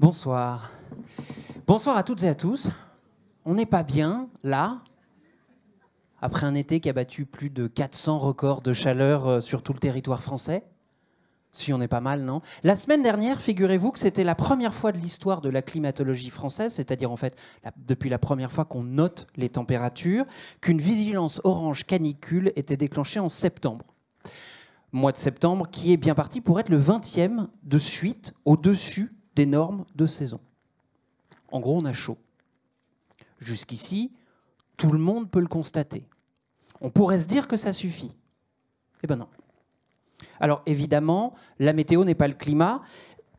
Bonsoir. Bonsoir à toutes et à tous. On n'est pas bien, là, après un été qui a battu plus de 400 records de chaleur sur tout le territoire français. Si, on est pas mal, non? La semaine dernière, figurez-vous que c'était la première fois de l'histoire de la climatologie française, c'est-à-dire en fait, depuis la première fois qu'on note les températures, qu'une vigilance orange canicule était déclenchée en septembre. Mois de septembre qui est bien parti pour être le 20e de suite au-dessus des normes de saison. En gros, on a chaud. Jusqu'ici, tout le monde peut le constater. On pourrait se dire que ça suffit. Eh ben non. Alors évidemment, la météo n'est pas le climat,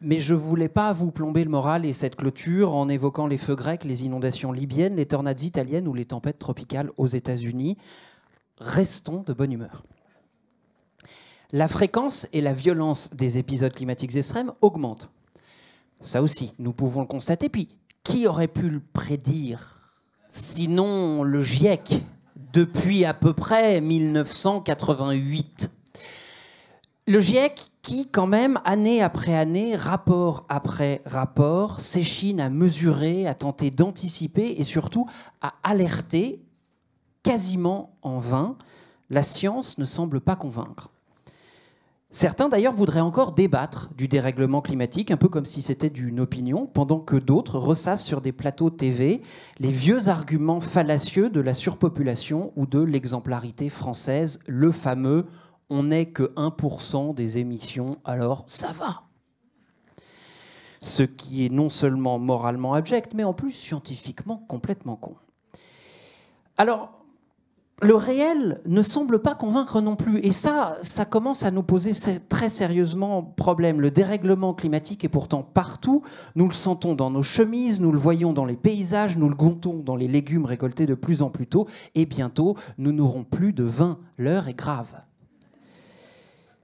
mais je ne voulais pas vous plomber le moral et cette clôture en évoquant les feux grecs, les inondations libyennes, les tornades italiennes ou les tempêtes tropicales aux États-Unis. Restons de bonne humeur. La fréquence et la violence des épisodes climatiques extrêmes augmentent. Ça aussi, nous pouvons le constater. Puis, qui aurait pu le prédire? Sinon le GIEC, depuis à peu près 1988. Le GIEC qui, quand même, année après année, rapport après rapport, s'échine à mesurer, à tenter d'anticiper et surtout à alerter, quasiment en vain. La science ne semble pas convaincre. Certains, d'ailleurs, voudraient encore débattre du dérèglement climatique, un peu comme si c'était d'une opinion, pendant que d'autres ressassent sur des plateaux TV les vieux arguments fallacieux de la surpopulation ou de l'exemplarité française, le fameux « on n'est que 1% des émissions, alors ça va ». Ce qui est non seulement moralement abject, mais en plus scientifiquement complètement con. Alors, le réel ne semble pas convaincre non plus. Et ça commence à nous poser très sérieusement problème. Le dérèglement climatique est pourtant partout. Nous le sentons dans nos chemises, nous le voyons dans les paysages, nous le goûtons dans les légumes récoltés de plus en plus tôt. Et bientôt, nous n'aurons plus de vin. L'heure est grave.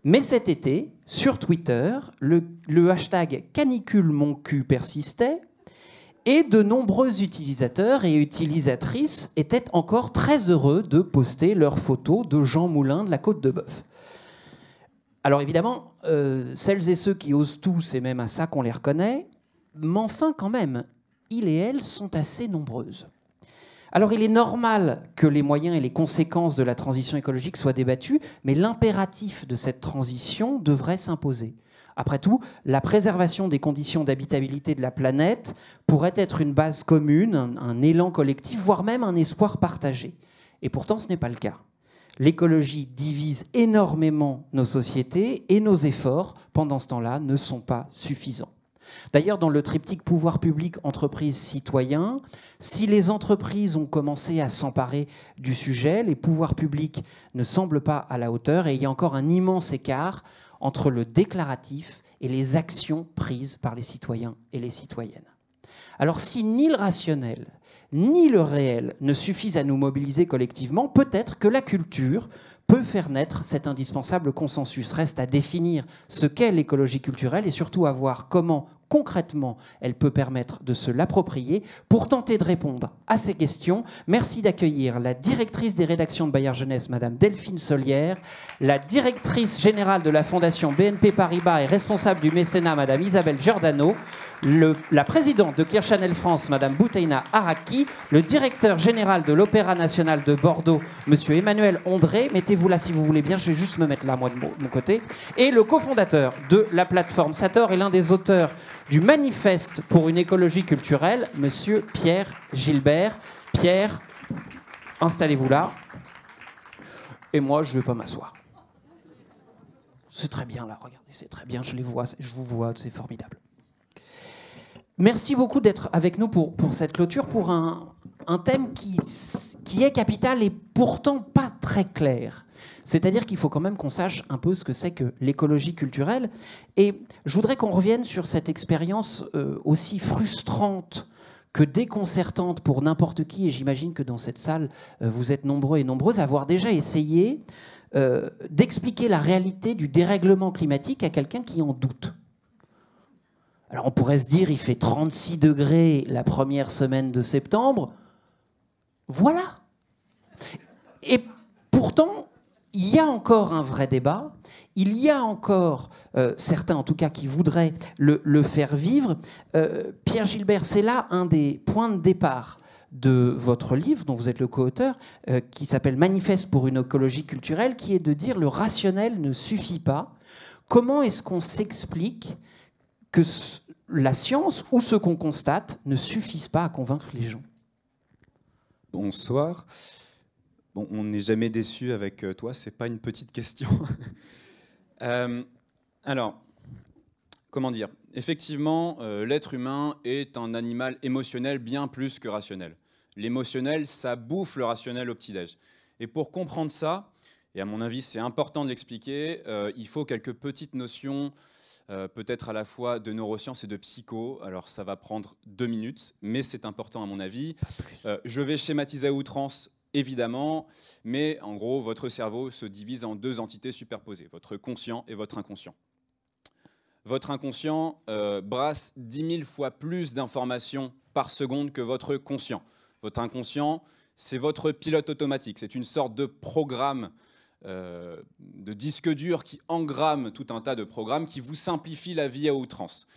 Mais cet été, sur Twitter, le hashtag #caniculemoncu persistait. Et de nombreux utilisateurs et utilisatrices étaient encore très heureux de poster leurs photos de Jean Moulin de la Côte de Bœuf. Alors évidemment, celles et ceux qui osent tout, c'est même à ça qu'on les reconnaît, mais enfin quand même, ils et elles sont assez nombreuses. Alors il est normal que les moyens et les conséquences de la transition écologique soient débattus, mais l'impératif de cette transition devrait s'imposer. Après tout, la préservation des conditions d'habitabilité de la planète pourrait être une base commune, un élan collectif, voire même un espoir partagé. Et pourtant, ce n'est pas le cas. L'écologie divise énormément nos sociétés et nos efforts, pendant ce temps-là, ne sont pas suffisants. D'ailleurs, dans le triptyque pouvoir public, entreprises, citoyens, si les entreprises ont commencé à s'emparer du sujet, les pouvoirs publics ne semblent pas à la hauteur et il y a encore un immense écart entre le déclaratif et les actions prises par les citoyens et les citoyennes. Alors si ni le rationnel ni le réel ne suffisent à nous mobiliser collectivement, peut-être que la culture peut faire naître cet indispensable consensus. Reste à définir ce qu'est l'écologie culturelle et surtout à voir comment, concrètement, elle peut permettre de se l'approprier. Pour tenter de répondre à ces questions, merci d'accueillir la directrice des rédactions de Bayard Jeunesse, Madame Delphine Solière, la directrice générale de la Fondation BNP Paribas et responsable du mécénat, Madame Isabelle Giordano, la présidente de Clear Channel France, Madame Bouteina Araki, le directeur général de l'Opéra National de Bordeaux, Monsieur Emmanuel Ondré, mettez-vous là si vous voulez bien, je vais juste me mettre là, moi, de mon côté, et le cofondateur de la plateforme Sator et l'un des auteurs du manifeste pour une écologie culturelle, Monsieur Pierre Gilbert. Pierre, installez-vous là, et moi, je ne vais pas m'asseoir. C'est très bien là, regardez, c'est très bien, je les vois, je vous vois, c'est formidable. Merci beaucoup d'être avec nous pour cette clôture, pour un thème qui est capital et pourtant pas très clair. C'est-à-dire qu'il faut quand même qu'on sache un peu ce que c'est que l'écologie culturelle. Et je voudrais qu'on revienne sur cette expérience aussi frustrante que déconcertante pour n'importe qui, et j'imagine que dans cette salle, vous êtes nombreux et nombreuses à avoir déjà essayé d'expliquer la réalité du dérèglement climatique à quelqu'un qui en doute. Alors on pourrait se dire, il fait 36 degrés la première semaine de septembre. Voilà. Et pourtant, il y a encore un vrai débat. Il y a encore certains, en tout cas, qui voudraient le faire vivre. Pierre Gilbert, c'est là un des points de départ de votre livre, dont vous êtes le co-auteur, qui s'appelle Manifeste pour une écologie culturelle, qui est de dire le rationnel ne suffit pas. Comment est-ce qu'on s'explique que la science ou ce qu'on constate ne suffisent pas à convaincre les gens? Bonsoir. Bon, on n'est jamais déçu avec toi, c'est pas une petite question. Alors, comment dire? Effectivement, l'être humain est un animal émotionnel bien plus que rationnel. L'émotionnel, ça bouffe le rationnel au petit-déj. Et pour comprendre ça, et à mon avis c'est important de l'expliquer, il faut quelques petites notions, peut-être à la fois de neurosciences et de psycho. Alors ça va prendre 2 minutes, mais c'est important à mon avis. Je vais schématiser à outrance, évidemment, mais en gros, votre cerveau se divise en 2 entités superposées, votre conscient et votre inconscient. Votre inconscient brasse 10 000 fois plus d'informations par seconde que votre conscient. Votre inconscient, c'est votre pilote automatique, c'est une sorte de programme de disque dur qui engramme tout un tas de programmes qui vous simplifient la vie à outrance.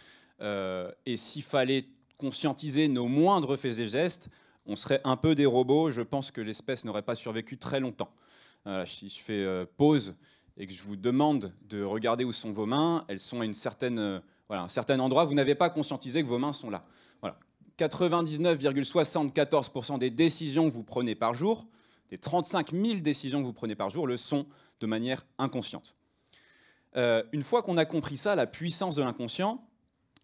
Et s'il fallait conscientiser nos moindres faits et gestes, on serait un peu des robots. Je pense que l'espèce n'aurait pas survécu très longtemps. Si je fais pause et que je vous demande de regarder où sont vos mains, elles sont à un certain endroit, vous n'avez pas conscientisé que vos mains sont là. Voilà. 99,74% des décisions que vous prenez par jour, des 35 000 décisions que vous prenez par jour, le sont de manière inconsciente. Une fois qu'on a compris ça, la puissance de l'inconscient,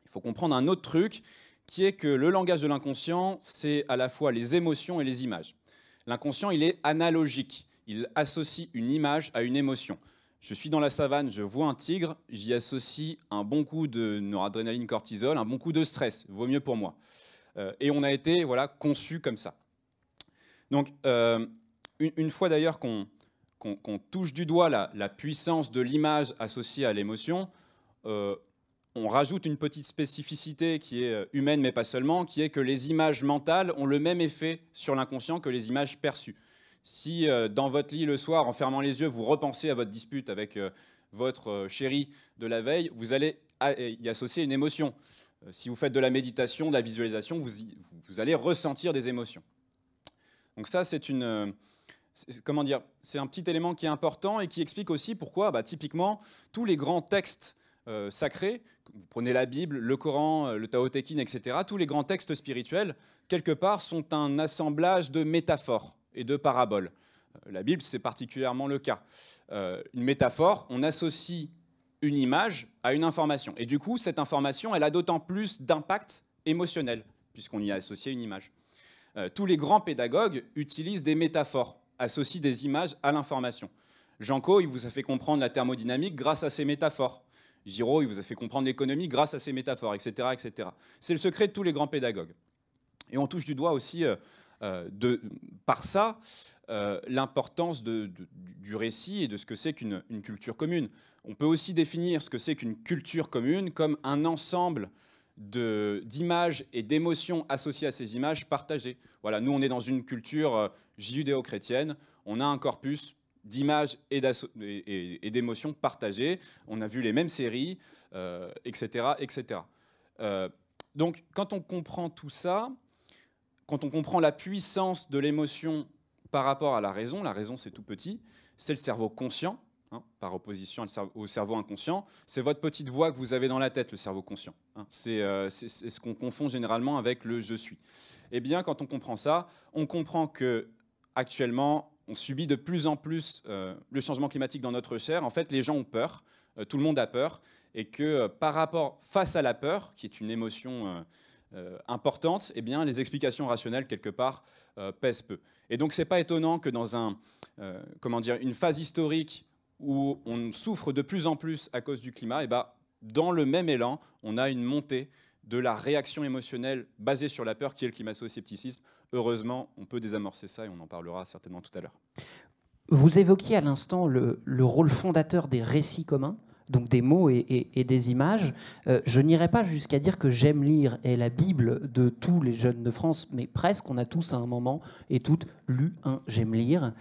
il faut comprendre un autre truc, qui est que le langage de l'inconscient, c'est à la fois les émotions et les images. L'inconscient, il est analogique. Il associe une image à une émotion. Je suis dans la savane, je vois un tigre, j'y associe un bon coup de noradrénaline, cortisol, un bon coup de stress, vaut mieux pour moi. Et on a été conçus comme ça. Donc, une fois d'ailleurs qu'on touche du doigt la puissance de l'image associée à l'émotion, on rajoute une petite spécificité qui est humaine, mais pas seulement, qui est que les images mentales ont le même effet sur l'inconscient que les images perçues. Si dans votre lit le soir, en fermant les yeux, vous repensez à votre dispute avec votre chéri de la veille, vous allez y associer une émotion. Si vous faites de la méditation, de la visualisation, vous allez ressentir des émotions. Donc ça, c'est un petit élément qui est important et qui explique aussi pourquoi, typiquement, tous les grands textes sacrés, vous prenez la Bible, le Coran, le Tao Te Ching, etc., tous les grands textes spirituels, quelque part, sont un assemblage de métaphores et de paraboles. La Bible, c'est particulièrement le cas. Une métaphore, on associe une image à une information. Et du coup, cette information, elle a d'autant plus d'impact émotionnel, puisqu'on y a associé une image. Tous les grands pédagogues utilisent des métaphores, associent des images à l'information. Janco, il vous a fait comprendre la thermodynamique grâce à ses métaphores. Giraud, il vous a fait comprendre l'économie grâce à ses métaphores, etc., etc. C'est le secret de tous les grands pédagogues. Et on touche du doigt aussi, par ça, l'importance du récit et de ce que c'est qu'une culture commune. On peut aussi définir ce que c'est qu'une culture commune comme un ensemble d'images et d'émotions associées à ces images partagées. Voilà, nous, on est dans une culture judéo-chrétienne, on a un corpus d'images et d'émotions partagées, on a vu les mêmes séries, etc. etc. Donc, quand on comprend tout ça, quand on comprend la puissance de l'émotion par rapport à la raison c'est tout petit, c'est le cerveau conscient, par opposition au cerveau inconscient, c'est votre petite voix que vous avez dans la tête, le cerveau conscient. C'est ce qu'on confond généralement avec le « je suis ». Eh bien, quand on comprend ça, on comprend qu'actuellement, on subit de plus en plus le changement climatique dans notre chair. En fait, les gens ont peur, tout le monde a peur, et que face à la peur, qui est une émotion importante, eh bien, les explications rationnelles, quelque part, pèsent peu. Et donc, ce n'est pas étonnant que dans une phase historique où on souffre de plus en plus à cause du climat, dans le même élan, on a une montée de la réaction émotionnelle basée sur la peur qui est le climato-scepticisme. Heureusement, on peut désamorcer ça et on en parlera certainement tout à l'heure. Vous évoquiez à l'instant le rôle fondateur des récits communs, donc des mots et des images. Je n'irai pas jusqu'à dire que J'aime lire est la Bible de tous les jeunes de France, mais presque, on a tous à un moment et toutes lu un J'aime lire.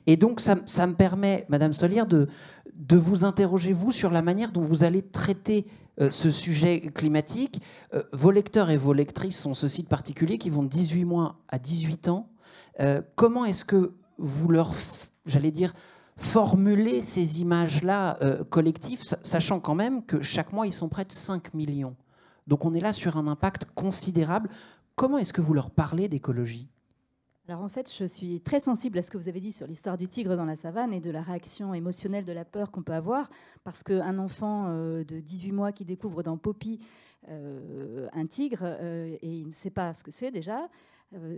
Et donc ça me permet, Madame Solière, de vous interroger, vous, sur la manière dont vous allez traiter ce sujet climatique. Vos lecteurs et vos lectrices sont ce site particulier qui vont de 18 mois à 18 ans. Comment est-ce que vous leur, j'allais dire, formulez ces images-là collectives, sachant quand même que chaque mois, ils sont près de 5 millions. Donc on est là sur un impact considérable. Comment est-ce que vous leur parlez d'écologie ? Alors en fait, je suis très sensible à ce que vous avez dit sur l'histoire du tigre dans la savane et de la réaction émotionnelle de la peur qu'on peut avoir, parce qu'un enfant de 18 mois qui découvre dans Poppy un tigre, et il ne sait pas ce que c'est déjà,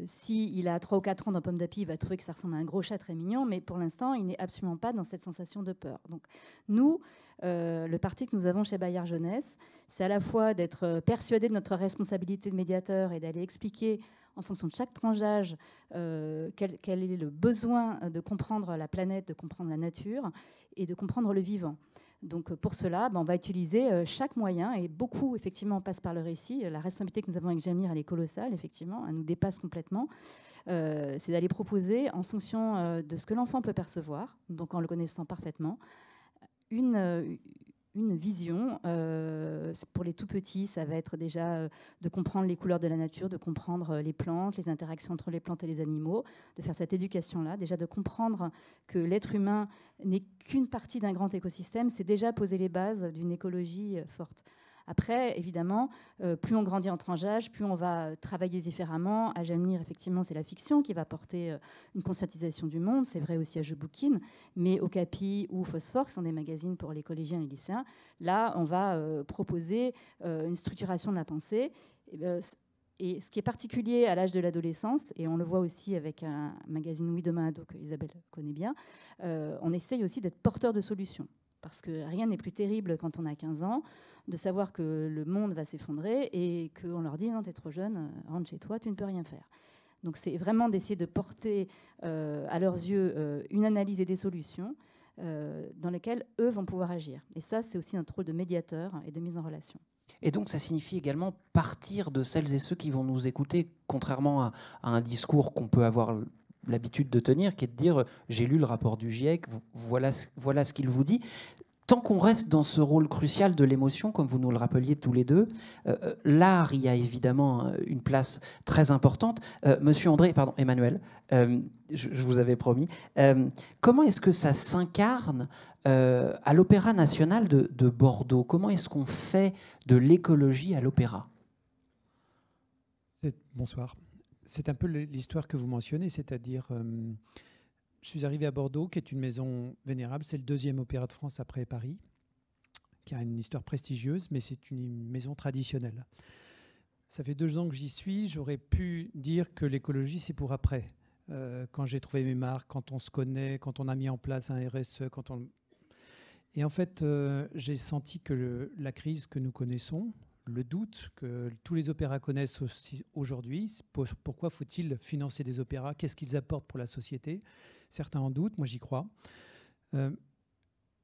s'il a 3 ou 4 ans dans Pomme d'Api, il va trouver que ça ressemble à un gros chat très mignon, mais pour l'instant, il n'est absolument pas dans cette sensation de peur. Donc nous, le parti que nous avons chez Bayard Jeunesse, c'est à la fois d'être persuadé de notre responsabilité de médiateur et d'aller expliquer en fonction de chaque tranche d'âge quel est le besoin de comprendre la planète, de comprendre la nature et de comprendre le vivant. Donc pour cela, on va utiliser chaque moyen, et beaucoup effectivement passe par le récit. La responsabilité que nous avons avec Jamir, elle est colossale, effectivement, elle nous dépasse complètement. C'est d'aller proposer, en fonction de ce que l'enfant peut percevoir, donc en le connaissant parfaitement, une vision. Pour les tout petits, ça va être déjà de comprendre les couleurs de la nature, de comprendre les plantes, les interactions entre les plantes et les animaux, de faire cette éducation-là, déjà de comprendre que l'être humain n'est qu'une partie d'un grand écosystème, c'est déjà poser les bases d'une écologie forte. Après, évidemment, plus on grandit en tranche d'âge, plus on va travailler différemment. À Jamir, effectivement, c'est la fiction qui va porter une conscientisation du monde. C'est vrai aussi à Je bouquine, mais Okapi ou Phosphore, qui sont des magazines pour les collégiens et les lycéens, là, on va proposer une structuration de la pensée. Et ce qui est particulier à l'âge de l'adolescence, et on le voit aussi avec un magazine Oui Demain Ado que Isabelle connaît bien, on essaye aussi d'être porteur de solutions. Parce que rien n'est plus terrible quand on a 15 ans, de savoir que le monde va s'effondrer et qu'on leur dit « Non, t'es trop jeune, rentre chez toi, tu ne peux rien faire ». Donc c'est vraiment d'essayer de porter à leurs yeux une analyse et des solutions dans lesquelles eux vont pouvoir agir. Et ça, c'est aussi notre rôle de médiateur et de mise en relation. Et donc ça signifie également partir de celles et ceux qui vont nous écouter, contrairement à un discours qu'on peut avoir l'habitude de tenir, qui est de dire « j'ai lu le rapport du GIEC, voilà ce qu'il vous dit ». Tant qu'on reste dans ce rôle crucial de l'émotion, comme vous nous le rappeliez tous les deux, l'art y a évidemment une place très importante. Monsieur André, pardon, Emmanuel, je vous avais promis. Comment est-ce que ça s'incarne à l'Opéra national de Bordeaux? Comment est-ce qu'on fait de l'écologie à l'opéra? Bonsoir. C'est un peu l'histoire que vous mentionnez, c'est-à-dire... je suis arrivé à Bordeaux, qui est une maison vénérable. C'est le 2e opéra de France après Paris, qui a une histoire prestigieuse, mais c'est une maison traditionnelle. Ça fait 2 ans que j'y suis. J'aurais pu dire que l'écologie, c'est pour après. Quand j'ai trouvé mes marques, quand on se connaît, quand on a mis en place un RSE. Et en fait, j'ai senti que la crise que nous connaissons, le doute que tous les opéras connaissent aussi aujourd'hui, pourquoi faut-il financer des opéras? Qu'est-ce qu'ils apportent pour la société? Certains en doutent, moi j'y crois.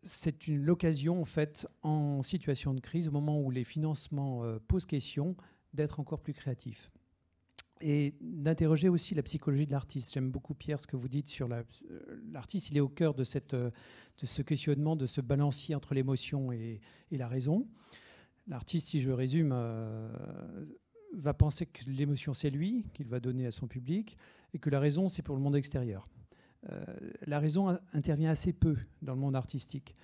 C'est l'occasion, en fait, en situation de crise, au moment où les financements posent question, d'être encore plus créatif. Et d'interroger aussi la psychologie de l'artiste. J'aime beaucoup, Pierre, ce que vous dites sur l'artiste. Il est au cœur de ce questionnement, de ce balancier entre l'émotion et la raison. L'artiste, si je résume, va penser que l'émotion, c'est lui, qu'il va donner à son public, et que la raison, c'est pour le monde extérieur. La raison intervient assez peu dans le monde artistique.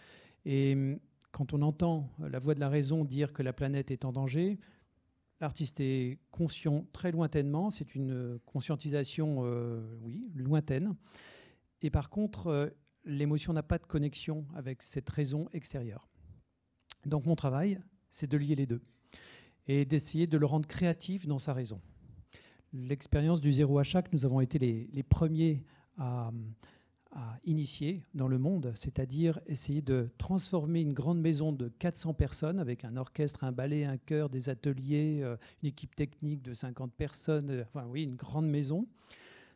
Et quand on entend la voix de la raison dire que la planète est en danger, l'artiste est conscient très lointainement. C'est une conscientisation, oui, lointaine. Et par contre, l'émotion n'a pas de connexion avec cette raison extérieure. Donc mon travail, c'est de lier les deux et d'essayer de le rendre créatif dans sa raison. L'expérience du zéro achat que nous avons été les premiers à initier dans le monde, c'est-à-dire essayer de transformer une grande maison de 400 personnes avec un orchestre, un ballet, un chœur, des ateliers, une équipe technique de 50 personnes, enfin oui, une grande maison,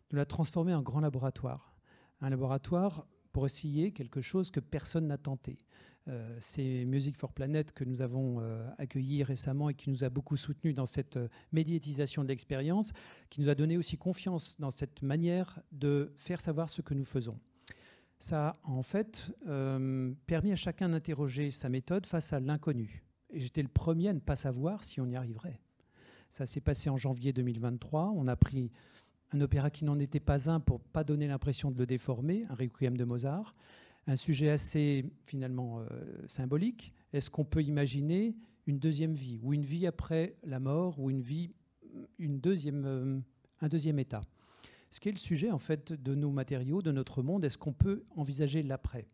de la transformer en grand laboratoire. Un laboratoire pour essayer quelque chose que personne n'a tenté. C'est Music for Planet que nous avons accueilli récemment et qui nous a beaucoup soutenus dans cette médiatisation de l'expérience, qui nous a donné aussi confiance dans cette manière de faire savoir ce que nous faisons. Ça a en fait permis à chacun d'interroger sa méthode face à l'inconnu. Et j'étais le premier à ne pas savoir si on y arriverait. Ça s'est passé en janvier 2023. On a pris un opéra qui n'en était pas un pour ne pas donner l'impression de le déformer, un Requiem de Mozart. Un sujet assez, finalement, symbolique. Est-ce qu'on peut imaginer une deuxième vie, ou une vie après la mort, ou un deuxième état? Ce qui est le sujet, en fait, de nos matériaux, de notre monde. Est-ce qu'on peut envisager l'après?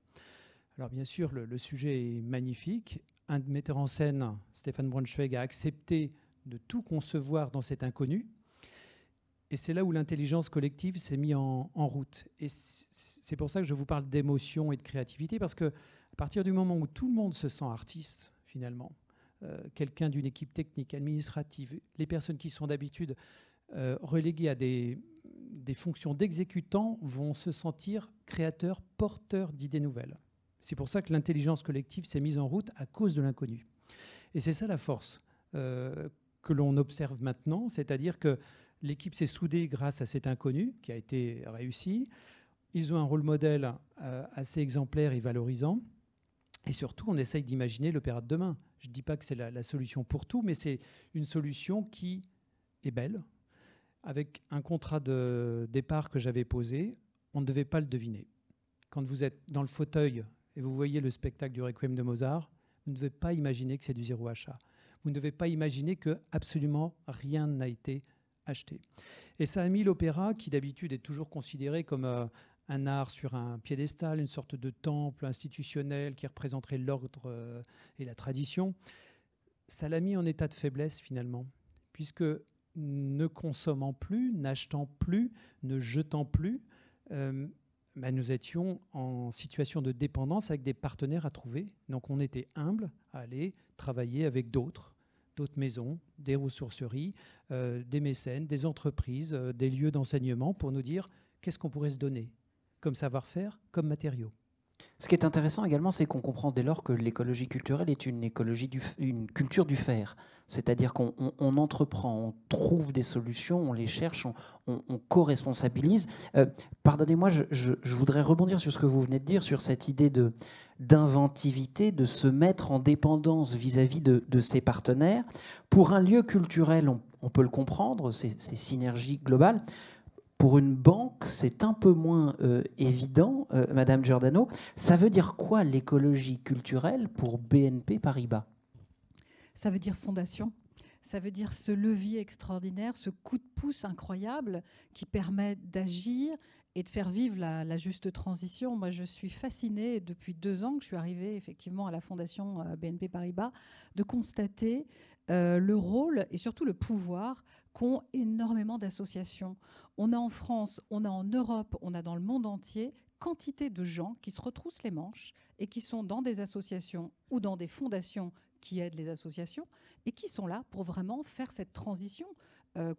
Alors, bien sûr, le sujet est magnifique. Un metteur en scène, Stéphane Braunschweig, a accepté de tout concevoir dans cet inconnu. Et c'est là où l'intelligence collective s'est mise en route. Et c'est pour ça que je vous parle d'émotion et de créativité, parce qu'à partir du moment où tout le monde se sent artiste, finalement, quelqu'un d'une équipe technique, administrative, les personnes qui sont d'habitude reléguées à des fonctions d'exécutants vont se sentir créateurs, porteurs d'idées nouvelles. C'est pour ça que l'intelligence collective s'est mise en route à cause de l'inconnu. Et c'est ça la force que l'on observe maintenant, c'est-à-dire que l'équipe s'est soudée grâce à cet inconnu qui a été réussi. Ils ont un rôle modèle assez exemplaire et valorisant. Et surtout, on essaye d'imaginer l'opéra de demain. Je ne dis pas que c'est la solution pour tout, mais c'est une solution qui est belle. Avec un contrat de départ que j'avais posé, on ne devait pas le deviner. Quand vous êtes dans le fauteuil et vous voyez le spectacle du Requiem de Mozart, vous ne devez pas imaginer que c'est du zéro achat. Vous ne devez pas imaginer que absolument rien n'a été acheté. Et ça a mis l'opéra, qui d'habitude est toujours considéré comme un art sur un piédestal, une sorte de temple institutionnel qui représenterait l'ordre et la tradition, ça l'a mis en état de faiblesse finalement, puisque ne consommant plus, n'achetant plus, ne jetant plus, nous étions en situation de dépendance avec des partenaires à trouver. Donc on était humble à aller travailler avec d'autres maisons, des ressourceries, des mécènes, des entreprises, des lieux d'enseignement pour nous dire qu'est-ce qu'on pourrait se donner comme savoir-faire, comme matériaux. Ce qui est intéressant également, c'est qu'on comprend dès lors que l'écologie culturelle est une culture du faire. C'est-à-dire qu'on entreprend, on trouve des solutions, on les cherche, on co-responsabilise. Pardonnez-moi, je voudrais rebondir sur ce que vous venez de dire, sur cette idée d'inventivité, de se mettre en dépendance vis-à-vis de ses partenaires. Pour un lieu culturel, on peut le comprendre, ces synergies globales. Pour une banque, c'est un peu moins évident, Madame Giordano. Ça veut dire quoi l'écologie culturelle pour BNP Paribas? Ça veut dire fondation. Ça veut dire ce levier extraordinaire, ce coup de pouce incroyable qui permet d'agir et de faire vivre la juste transition. Moi, je suis fascinée depuis 2 ans que je suis arrivée effectivement à la fondation BNP Paribas de constater le rôle et surtout le pouvoir qu'ont énormément d'associations. On a en France, on a en Europe, on a dans le monde entier quantité de gens qui se retroussent les manches et qui sont dans des associations ou dans des fondations qui aident les associations et qui sont là pour vraiment faire cette transition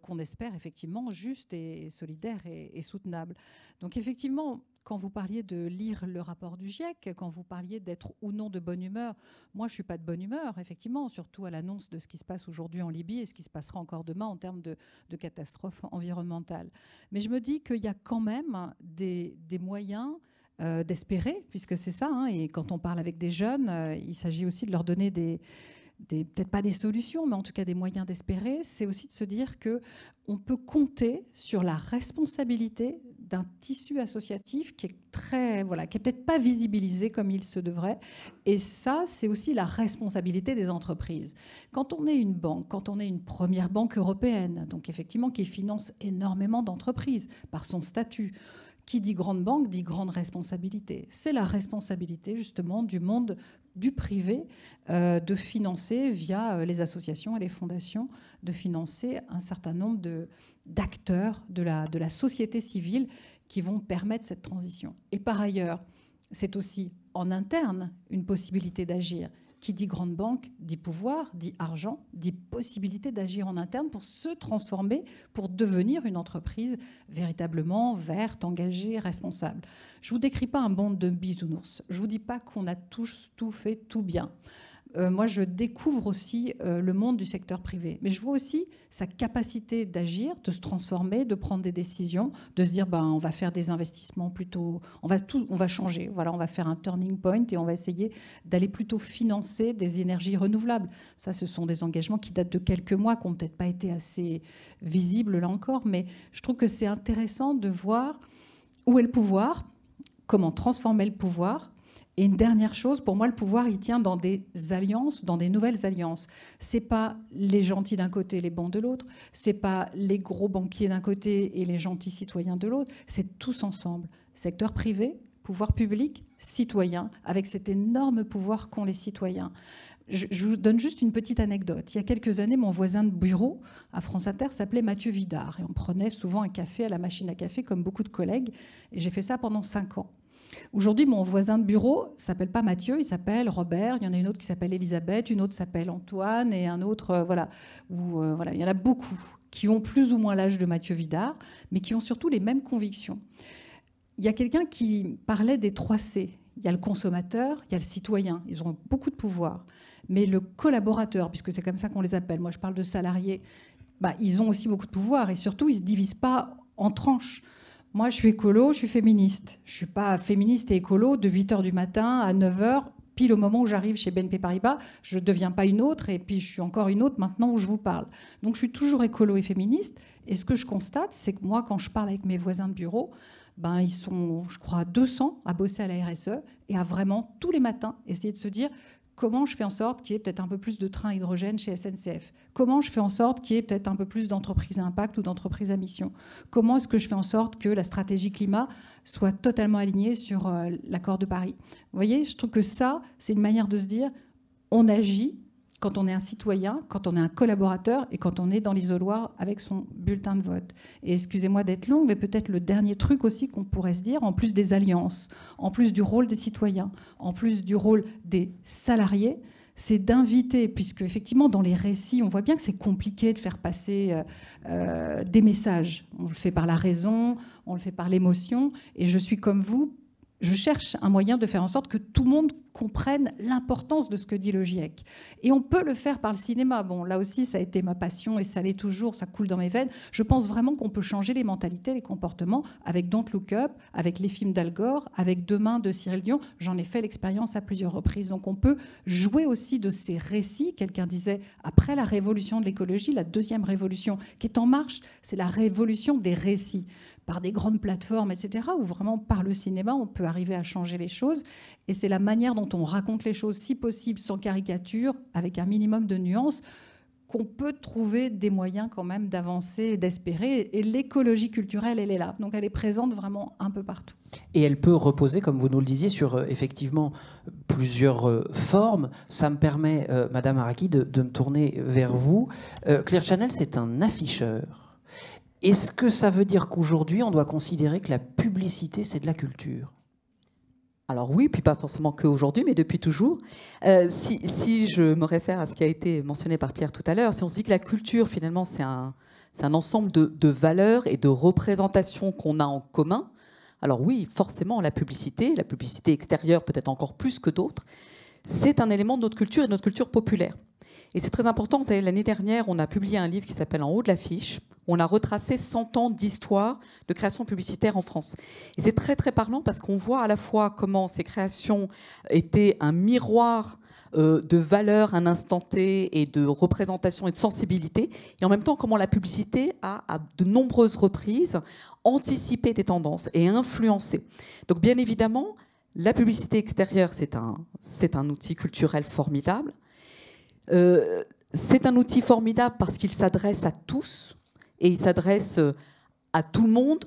qu'on espère effectivement juste et solidaire et soutenable. Donc effectivement, quand vous parliez de lire le rapport du GIEC, quand vous parliez d'être ou non de bonne humeur, moi je ne suis pas de bonne humeur, effectivement, surtout à l'annonce de ce qui se passe aujourd'hui en Libye et ce qui se passera encore demain en termes de catastrophe environnementale. Mais je me dis qu'il y a quand même des moyens d'espérer, puisque c'est ça, hein, et quand on parle avec des jeunes, il s'agit aussi de leur donner peut-être pas des solutions, mais en tout cas des moyens d'espérer. C'est aussi de se dire qu'on peut compter sur la responsabilité d'un tissu associatif qui est qui est peut-être pas visibilisé comme il se devrait. Et ça, c'est aussi la responsabilité des entreprises. Quand on est une banque, quand on est une première banque européenne, donc effectivement qui finance énormément d'entreprises par son statut, qui dit grande banque dit grande responsabilité. C'est la responsabilité justement du monde du privé de financer via les associations et les fondations, de financer un certain nombre d'acteurs de la société civile qui vont permettre cette transition. Et par ailleurs, c'est aussi en interne une possibilité d'agir. Qui dit grande banque, dit pouvoir, dit argent, dit possibilité d'agir en interne pour se transformer, pour devenir une entreprise véritablement verte, engagée, responsable. Je ne vous décris pas un monde de bisounours. Je ne vous dis pas qu'on a tous tout fait tout bien. moi, je découvre aussi le monde du secteur privé. Mais je vois aussi sa capacité d'agir, de se transformer, de prendre des décisions, de se dire on va faire des investissements plutôt, on va changer, voilà, on va faire un turning point et on va essayer d'aller plutôt financer des énergies renouvelables. Ça, ce sont des engagements qui datent de quelques mois, qui n'ont peut-être pas été assez visibles là encore, mais je trouve que c'est intéressant de voir où est le pouvoir, comment transformer le pouvoir. Et une dernière chose, pour moi, le pouvoir, il tient dans des alliances, dans des nouvelles alliances. C'est pas les gentils d'un côté et les bons de l'autre. C'est pas les gros banquiers d'un côté et les gentils citoyens de l'autre. C'est tous ensemble. Secteur privé, pouvoir public, citoyen, avec cet énorme pouvoir qu'ont les citoyens. Je vous donne juste une petite anecdote. Il y a quelques années, mon voisin de bureau à France Inter s'appelait Mathieu Vidard. Et on prenait souvent un café à la machine à café, comme beaucoup de collègues. Et j'ai fait ça pendant 5 ans. Aujourd'hui, mon voisin de bureau ne s'appelle pas Mathieu, il s'appelle Robert. Il y en a une autre qui s'appelle Elisabeth, une autre s'appelle Antoine, et un autre, voilà. Il y en a beaucoup qui ont plus ou moins l'âge de Mathieu Vidard, mais qui ont surtout les mêmes convictions. Il y a quelqu'un qui parlait des 3 C. Il y a le consommateur, il y a le citoyen. Ils ont beaucoup de pouvoir. Mais le collaborateur, puisque c'est comme ça qu'on les appelle, moi je parle de salariés, ils ont aussi beaucoup de pouvoir. Et surtout, ils ne se divisent pas en tranches. Moi, je suis écolo, je suis féministe. Je ne suis pas féministe et écolo de 8h du matin à 9h, pile au moment où j'arrive chez BNP Paribas. Je ne deviens pas une autre, et puis je suis encore une autre maintenant où je vous parle. Donc, je suis toujours écolo et féministe. Et ce que je constate, c'est que moi, quand je parle avec mes voisins de bureau, ils sont, je crois, 200 à bosser à la RSE et à vraiment, tous les matins, essayer de se dire comment je fais en sorte qu'il y ait peut-être un peu plus de trains hydrogène chez SNCF? Comment je fais en sorte qu'il y ait peut-être un peu plus d'entreprises à impact ou d'entreprises à mission? Comment est-ce que je fais en sorte que la stratégie climat soit totalement alignée sur l'accord de Paris? Vous voyez, je trouve que ça, c'est une manière de se dire on agit quand on est un citoyen, quand on est un collaborateur et quand on est dans l'isoloir avec son bulletin de vote. Et excusez-moi d'être longue, mais peut-être le dernier truc aussi qu'on pourrait se dire, en plus des alliances, en plus du rôle des citoyens, en plus du rôle des salariés, c'est d'inviter, puisque effectivement dans les récits, on voit bien que c'est compliqué de faire passer des messages. On le fait par la raison, on le fait par l'émotion, et je suis comme vous, je cherche un moyen de faire en sorte que tout le monde comprenne l'importance de ce que dit le GIEC. Et on peut le faire par le cinéma. Bon, là aussi, ça a été ma passion et ça l'est toujours, ça coule dans mes veines. Je pense vraiment qu'on peut changer les mentalités, les comportements avec Don't Look Up, avec les films d'Al Gore, avec Demain de Cyril Dion. J'en ai fait l'expérience à plusieurs reprises. Donc on peut jouer aussi de ces récits. Quelqu'un disait, après la révolution de l'écologie, la deuxième révolution qui est en marche, c'est la révolution des récits, par des grandes plateformes, etc., où vraiment, par le cinéma, on peut arriver à changer les choses. Et c'est la manière dont on raconte les choses, si possible, sans caricature, avec un minimum de nuances, qu'on peut trouver des moyens quand même d'avancer et d'espérer. Et l'écologie culturelle, elle est là. Donc elle est présente vraiment un peu partout. Et elle peut reposer, comme vous nous le disiez, sur effectivement plusieurs formes. Ça me permet, Madame Araki, de me tourner vers vous. Clear Channel, c'est un afficheur. Est-ce que ça veut dire qu'aujourd'hui, on doit considérer que la publicité, c'est de la culture ? Alors oui, puis pas forcément qu'aujourd'hui, mais depuis toujours. Si je me réfère à ce qui a été mentionné par Pierre tout à l'heure, si on se dit que la culture, finalement, c'est un ensemble de valeurs et de représentations qu'on a en commun, alors oui, forcément, la publicité extérieure peut-être encore plus que d'autres, c'est un élément de notre culture et de notre culture populaire. Et c'est très important, vous savez, l'année dernière, on a publié un livre qui s'appelle « En haut de l'affiche », où on a retracé 100 ans d'histoire de création publicitaire en France. Et c'est très, très parlant parce qu'on voit à la fois comment ces créations étaient un miroir de valeurs, un instant T et de représentation et de sensibilité, et en même temps comment la publicité a, à de nombreuses reprises, anticipé des tendances et influencé. Donc bien évidemment, la publicité extérieure, c'est un outil culturel formidable. C'est un outil formidable parce qu'il s'adresse à tous et il s'adresse à tout le monde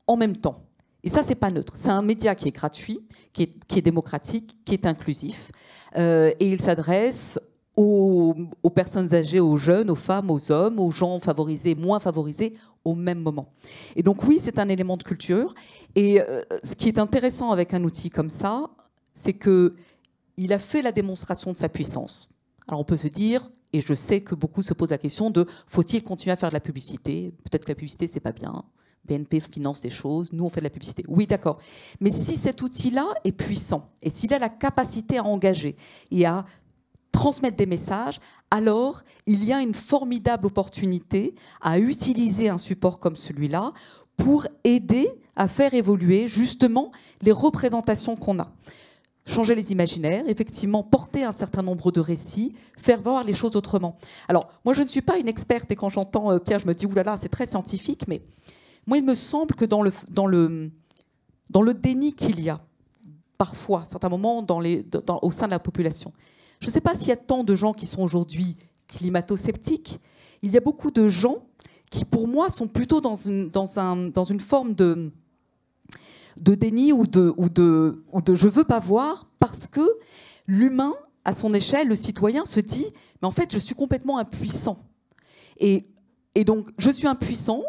en même temps. Et ça, c'est pas neutre. C'est un média qui est gratuit, qui est démocratique, qui est inclusif. Et il s'adresse aux personnes âgées, aux jeunes, aux femmes, aux hommes, aux gens favorisés, moins favorisés, au même moment. Et donc oui, c'est un élément de culture. Et ce qui est intéressant avec un outil comme ça, c'est qu'il a fait la démonstration de sa puissance. Alors on peut se dire, et je sais que beaucoup se posent la question de faut-il continuer à faire de la publicité? Peut-être que la publicité, c'est pas bien. BNP finance des choses, nous on fait de la publicité. Oui, d'accord. Mais si cet outil-là est puissant, et s'il a la capacité à engager et à transmettre des messages, alors il y a une formidable opportunité à utiliser un support comme celui-là pour aider à faire évoluer justement les représentations qu'on a. Changer les imaginaires, effectivement, porter un certain nombre de récits, faire voir les choses autrement. Alors, moi, je ne suis pas une experte, et quand j'entends Pierre, je me dis, oulala, c'est très scientifique, mais moi, il me semble que dans le déni qu'il y a, parfois, à certains moments, au sein de la population, je ne sais pas s'il y a tant de gens qui sont aujourd'hui climato-sceptiques, il y a beaucoup de gens qui, pour moi, sont plutôt dans une forme de déni ou de je veux pas voir, parce que l'humain, à son échelle, le citoyen se dit mais en fait je suis complètement impuissant. Et donc je suis impuissant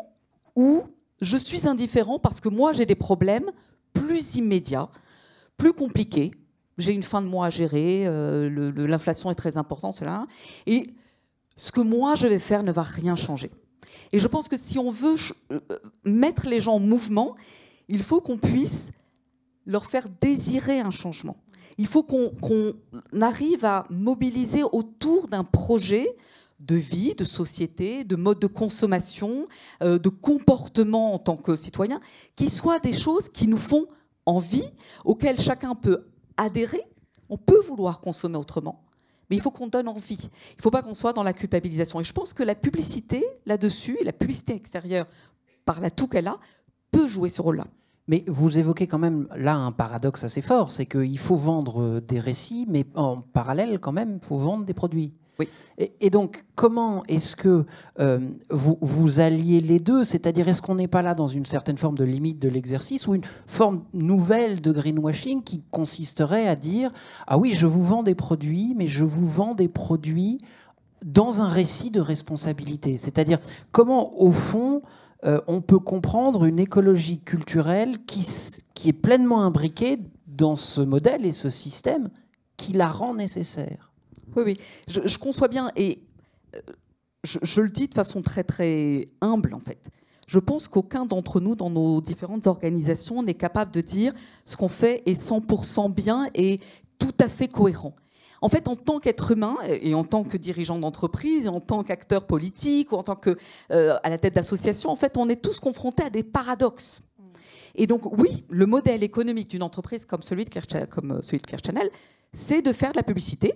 ou je suis indifférent parce que moi j'ai des problèmes plus immédiats, plus compliqués. J'ai une fin de mois à gérer, l'inflation est très importante, cela, et ce que moi je vais faire ne va rien changer. Et je pense que si on veut mettre les gens en mouvement, il faut qu'on puisse leur faire désirer un changement. Il faut qu'on arrive à mobiliser autour d'un projet de vie, de société, de mode de consommation, de comportement en tant que citoyen, qui soient des choses qui nous font envie, auxquelles chacun peut adhérer. On peut vouloir consommer autrement, mais il faut qu'on donne envie. Il ne faut pas qu'on soit dans la culpabilisation. Et je pense que la publicité, là-dessus, et la publicité extérieure, par l'atout qu'elle a, peut jouer ce rôle-là. Mais vous évoquez quand même là un paradoxe assez fort, c'est qu'il faut vendre des récits, mais en parallèle quand même, il faut vendre des produits. Oui. Et donc, comment est-ce que vous alliez les deux? C'est-à-dire, est-ce qu'on n'est pas là dans une certaine forme de limite de l'exercice ou une forme nouvelle de greenwashing qui consisterait à dire « Ah oui, je vous vends des produits, mais je vous vends des produits dans un récit de responsabilité ». C'est-à-dire, comment, au fond, on peut comprendre une écologie culturelle qui est pleinement imbriquée dans ce modèle et ce système qui la rend nécessaire. Oui, oui, je conçois bien, et je le dis de façon très, très humble, en fait. Je pense qu'aucun d'entre nous, dans nos différentes organisations, n'est capable de dire ce qu'on fait est 100% bien et tout à fait cohérent. En fait, en tant qu'être humain, et en tant que dirigeant d'entreprise, et en tant qu'acteur politique, ou en tant que à la tête d'association, en fait, on est tous confrontés à des paradoxes. Et donc, oui, le modèle économique d'une entreprise comme celui de Clear Channel, c'est de faire de la publicité,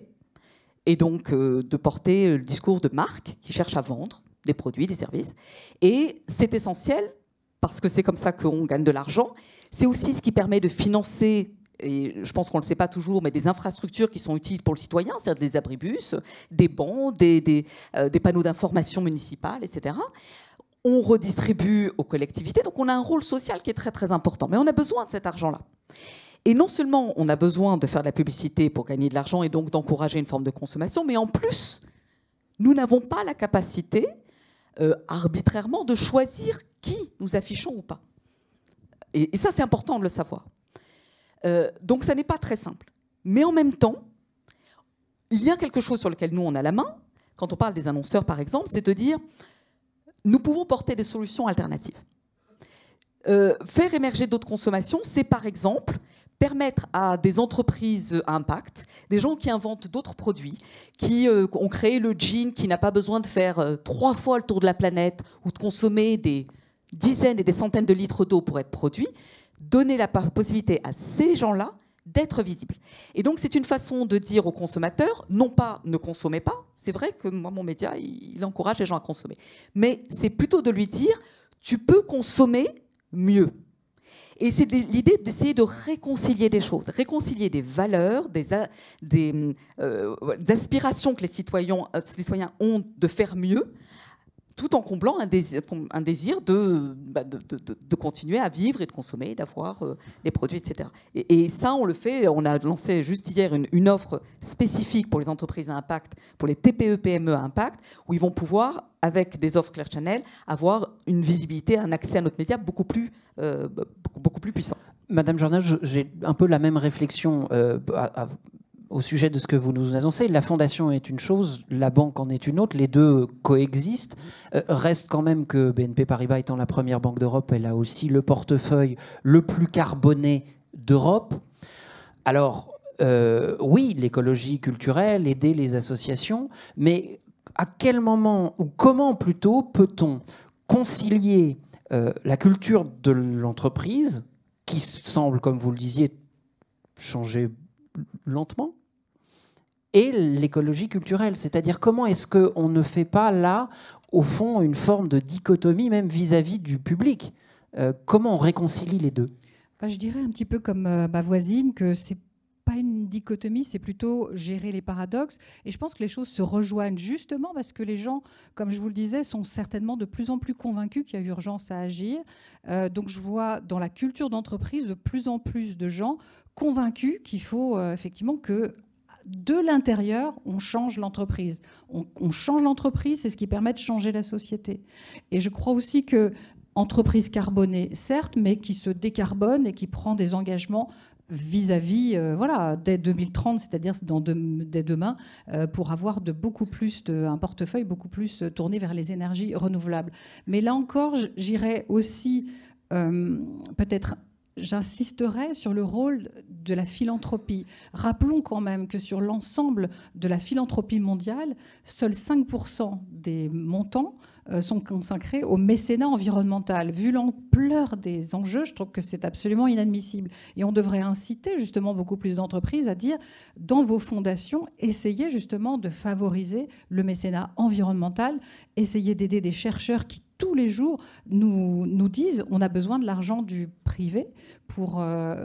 et donc de porter le discours de marque qui cherche à vendre des produits, des services. Et c'est essentiel, parce que c'est comme ça qu'on gagne de l'argent. C'est aussi ce qui permet de financer, et je pense qu'on ne le sait pas toujours, mais des infrastructures qui sont utiles pour le citoyen, c'est-à-dire des abribus, des bancs, des panneaux d'information municipales, etc. On redistribue aux collectivités, donc on a un rôle social qui est très très important. Mais on a besoin de cet argent-là. Et non seulement on a besoin de faire de la publicité pour gagner de l'argent et donc d'encourager une forme de consommation, mais en plus, nous n'avons pas la capacité arbitrairement de choisir qui nous affichons ou pas. Et ça, c'est important de le savoir. Donc ça n'est pas très simple. Mais en même temps, il y a quelque chose sur lequel nous, on a la main. Quand on parle des annonceurs, par exemple, c'est de dire, nous pouvons porter des solutions alternatives. Faire émerger d'autres consommations, c'est par exemple permettre à des entreprises à impact, des gens qui inventent d'autres produits, qui ont créé le jean qui n'a pas besoin de faire 3 fois le tour de la planète ou de consommer des dizaines et des centaines de litres d'eau pour être produit, donner la possibilité à ces gens-là d'être visibles. Et donc c'est une façon de dire aux consommateurs, non pas ne consommez pas, c'est vrai que moi mon média il encourage les gens à consommer, mais c'est plutôt de lui dire tu peux consommer mieux. Et c'est l'idée d'essayer de réconcilier des choses, réconcilier des valeurs, des aspirations que les citoyens ont de faire mieux, tout en comblant un désir de continuer à vivre et de consommer, d'avoir des produits, etc. Et ça, on le fait. On a lancé juste hier une offre spécifique pour les entreprises à impact, pour les TPE-PME à impact, où ils vont pouvoir, avec des offres Clear Channel, avoir une visibilité, un accès à notre média beaucoup plus puissant. Madame Jornal, j'ai un peu la même réflexion au sujet de ce que vous nous annoncez. La fondation est une chose, la banque en est une autre, les deux coexistent. Reste quand même que BNP Paribas étant la première banque d'Europe, elle a aussi le portefeuille le plus carboné d'Europe. Alors, oui, l'écologie culturelle, aider les associations, mais à quel moment, ou comment plutôt, peut-on concilier la culture de l'entreprise, qui semble, comme vous le disiez, changer lentement, et l'écologie culturelle? C'est-à-dire, comment est-ce qu'on ne fait pas là, au fond, une forme de dichotomie, même vis-à-vis du public? Comment on réconcilie les deux? Je dirais un petit peu comme ma voisine, que c'est pas une dichotomie, c'est plutôt gérer les paradoxes. Et je pense que les choses se rejoignent justement parce que les gens, comme je vous le disais, sont certainement de plus en plus convaincus qu'il y a urgence à agir. Donc je vois dans la culture d'entreprise de plus en plus de gens convaincus qu'il faut effectivement que de l'intérieur, on change l'entreprise. On change l'entreprise, c'est ce qui permet de changer la société. Et je crois aussi que entreprise carbonée, certes, mais qui se décarbone et qui prend des engagements vis-à-vis, voilà, dès 2030, c'est-à-dire dès demain, pour avoir un portefeuille beaucoup plus tourné vers les énergies renouvelables. Mais là encore, j'irais aussi peut-être... J'insisterai sur le rôle de la philanthropie. Rappelons quand même que sur l'ensemble de la philanthropie mondiale, seuls 5% des montants sont consacrés au mécénat environnemental. Vu l'ampleur des enjeux, je trouve que c'est absolument inadmissible. Et on devrait inciter justement beaucoup plus d'entreprises à dire, dans vos fondations, essayez justement de favoriser le mécénat environnemental, essayez d'aider des chercheurs qui tous les jours nous disent on a besoin de l'argent du privé pour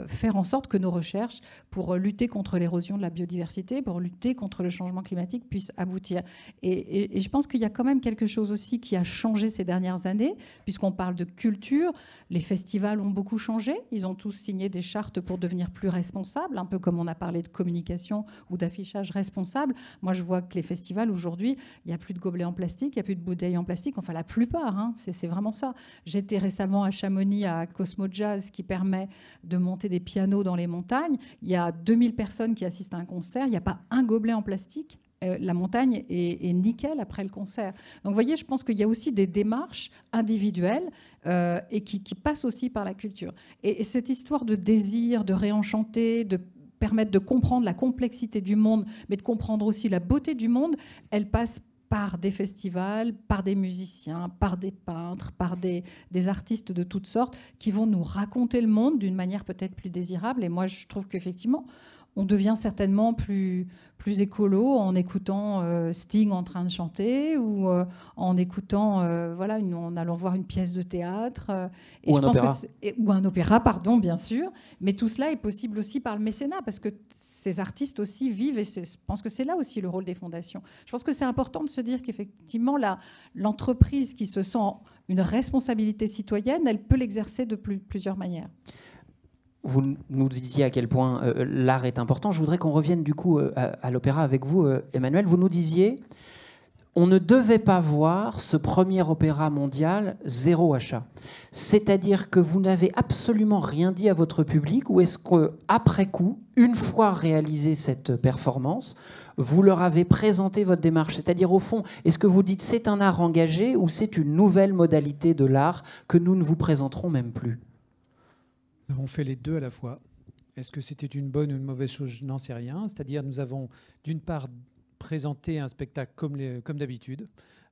faire en sorte que nos recherches, pour lutter contre l'érosion de la biodiversité, pour lutter contre le changement climatique puissent aboutir. Et je pense qu'il y a quand même quelque chose aussi qui a changé ces dernières années, puisqu'on parle de culture. Les festivals ont beaucoup changé. Ils ont tous signé des chartes pour devenir plus responsables, un peu comme on a parlé de communication ou d'affichage responsable. Moi, je vois que les festivals, aujourd'hui, il n'y a plus de gobelets en plastique, il n'y a plus de bouteilles en plastique, enfin la plupart. C'est vraiment ça. J'étais récemment à Chamonix à Cosmo Jazz qui permet de monter des pianos dans les montagnes. Il y a 2000 personnes qui assistent à un concert. Il n'y a pas un gobelet en plastique. La montagne est nickel après le concert. Donc vous voyez, je pense qu'il y a aussi des démarches individuelles et qui passent aussi par la culture. Et cette histoire de désir, de réenchanter, de permettre de comprendre la complexité du monde, mais de comprendre aussi la beauté du monde, elle passe par des festivals, par des musiciens, par des peintres, par des artistes de toutes sortes qui vont nous raconter le monde d'une manière peut-être plus désirable. Et moi, je trouve qu'effectivement, on devient certainement plus écolo en écoutant Sting en train de chanter ou en écoutant, en allant voir une pièce de théâtre. Ou un opéra. Ou un opéra, pardon, bien sûr. Mais tout cela est possible aussi par le mécénat parce que ces artistes aussi vivent, et je pense que c'est là aussi le rôle des fondations. Je pense que c'est important de se dire qu'effectivement, l'entreprise qui se sent une responsabilité citoyenne, elle peut l'exercer de plusieurs manières. Vous nous disiez à quel point l'art est important. Je voudrais qu'on revienne du coup à l'opéra avec vous, Emmanuel. Vous nous disiez, on ne devait pas voir ce premier opéra mondial zéro achat. C'est-à-dire que vous n'avez absolument rien dit à votre public, ou est-ce qu'après coup, une fois réalisée cette performance, vous leur avez présenté votre démarche? C'est-à-dire au fond, est-ce que vous dites c'est un art engagé ou c'est une nouvelle modalité de l'art que nous ne vous présenterons même plus? Nous avons fait les deux à la fois. Est-ce que c'était une bonne ou une mauvaise chose? Je n'en sais rien. C'est-à-dire nous avons d'une part présenté un spectacle comme d'habitude,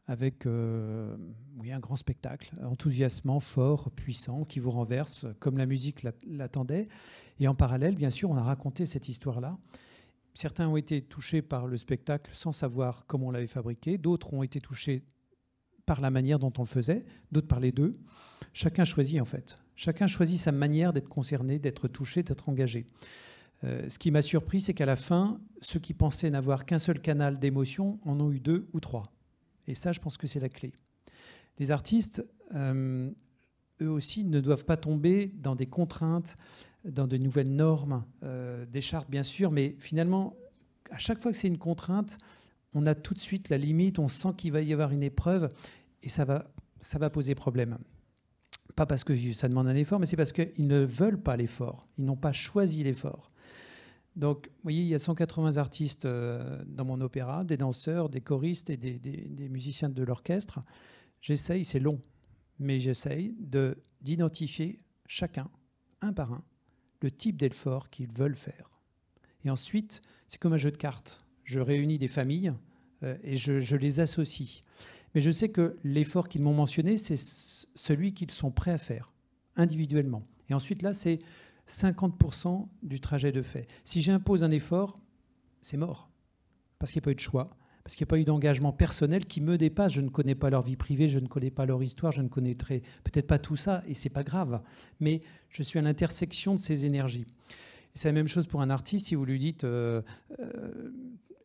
avec un grand spectacle, enthousiasmant, fort, puissant, qui vous renverse, comme la musique l'attendait. Et en parallèle, bien sûr, on a raconté cette histoire-là. Certains ont été touchés par le spectacle sans savoir comment on l'avait fabriqué. D'autres ont été touchés par la manière dont on le faisait, d'autres par les deux. Chacun choisit, en fait. Chacun choisit sa manière d'être concerné, d'être touché, d'être engagé. Ce qui m'a surpris, c'est qu'à la fin, ceux qui pensaient n'avoir qu'un seul canal d'émotion en ont eu 2 ou 3. Et ça, je pense que c'est la clé. Les artistes, eux aussi, ne doivent pas tomber dans des contraintes, dans de nouvelles normes, des chartes, bien sûr, mais finalement, à chaque fois que c'est une contrainte, on a tout de suite la limite, on sent qu'il va y avoir une épreuve, et ça va poser problème. Pas parce que ça demande un effort, mais c'est parce qu'ils ne veulent pas l'effort. Ils n'ont pas choisi l'effort. Donc, vous voyez, il y a 180 artistes dans mon opéra, des danseurs, des choristes et des musiciens de l'orchestre. J'essaye, c'est long, mais j'essaye d'identifier chacun, un par un, le type d'effort qu'ils veulent faire. Et ensuite, c'est comme un jeu de cartes. Je réunis des familles et je les associe. Mais je sais que l'effort qu'ils m'ont mentionné, c'est celui qu'ils sont prêts à faire, individuellement. Et ensuite, là, c'est 50% du trajet de fait. Si j'impose un effort, c'est mort. Parce qu'il n'y a pas eu de choix, parce qu'il n'y a pas eu d'engagement personnel qui me dépasse. Je ne connais pas leur vie privée, je ne connais pas leur histoire, je ne connaîtrai peut-être pas tout ça, et ce n'est pas grave. Mais je suis à l'intersection de ces énergies. C'est la même chose pour un artiste, si vous lui dites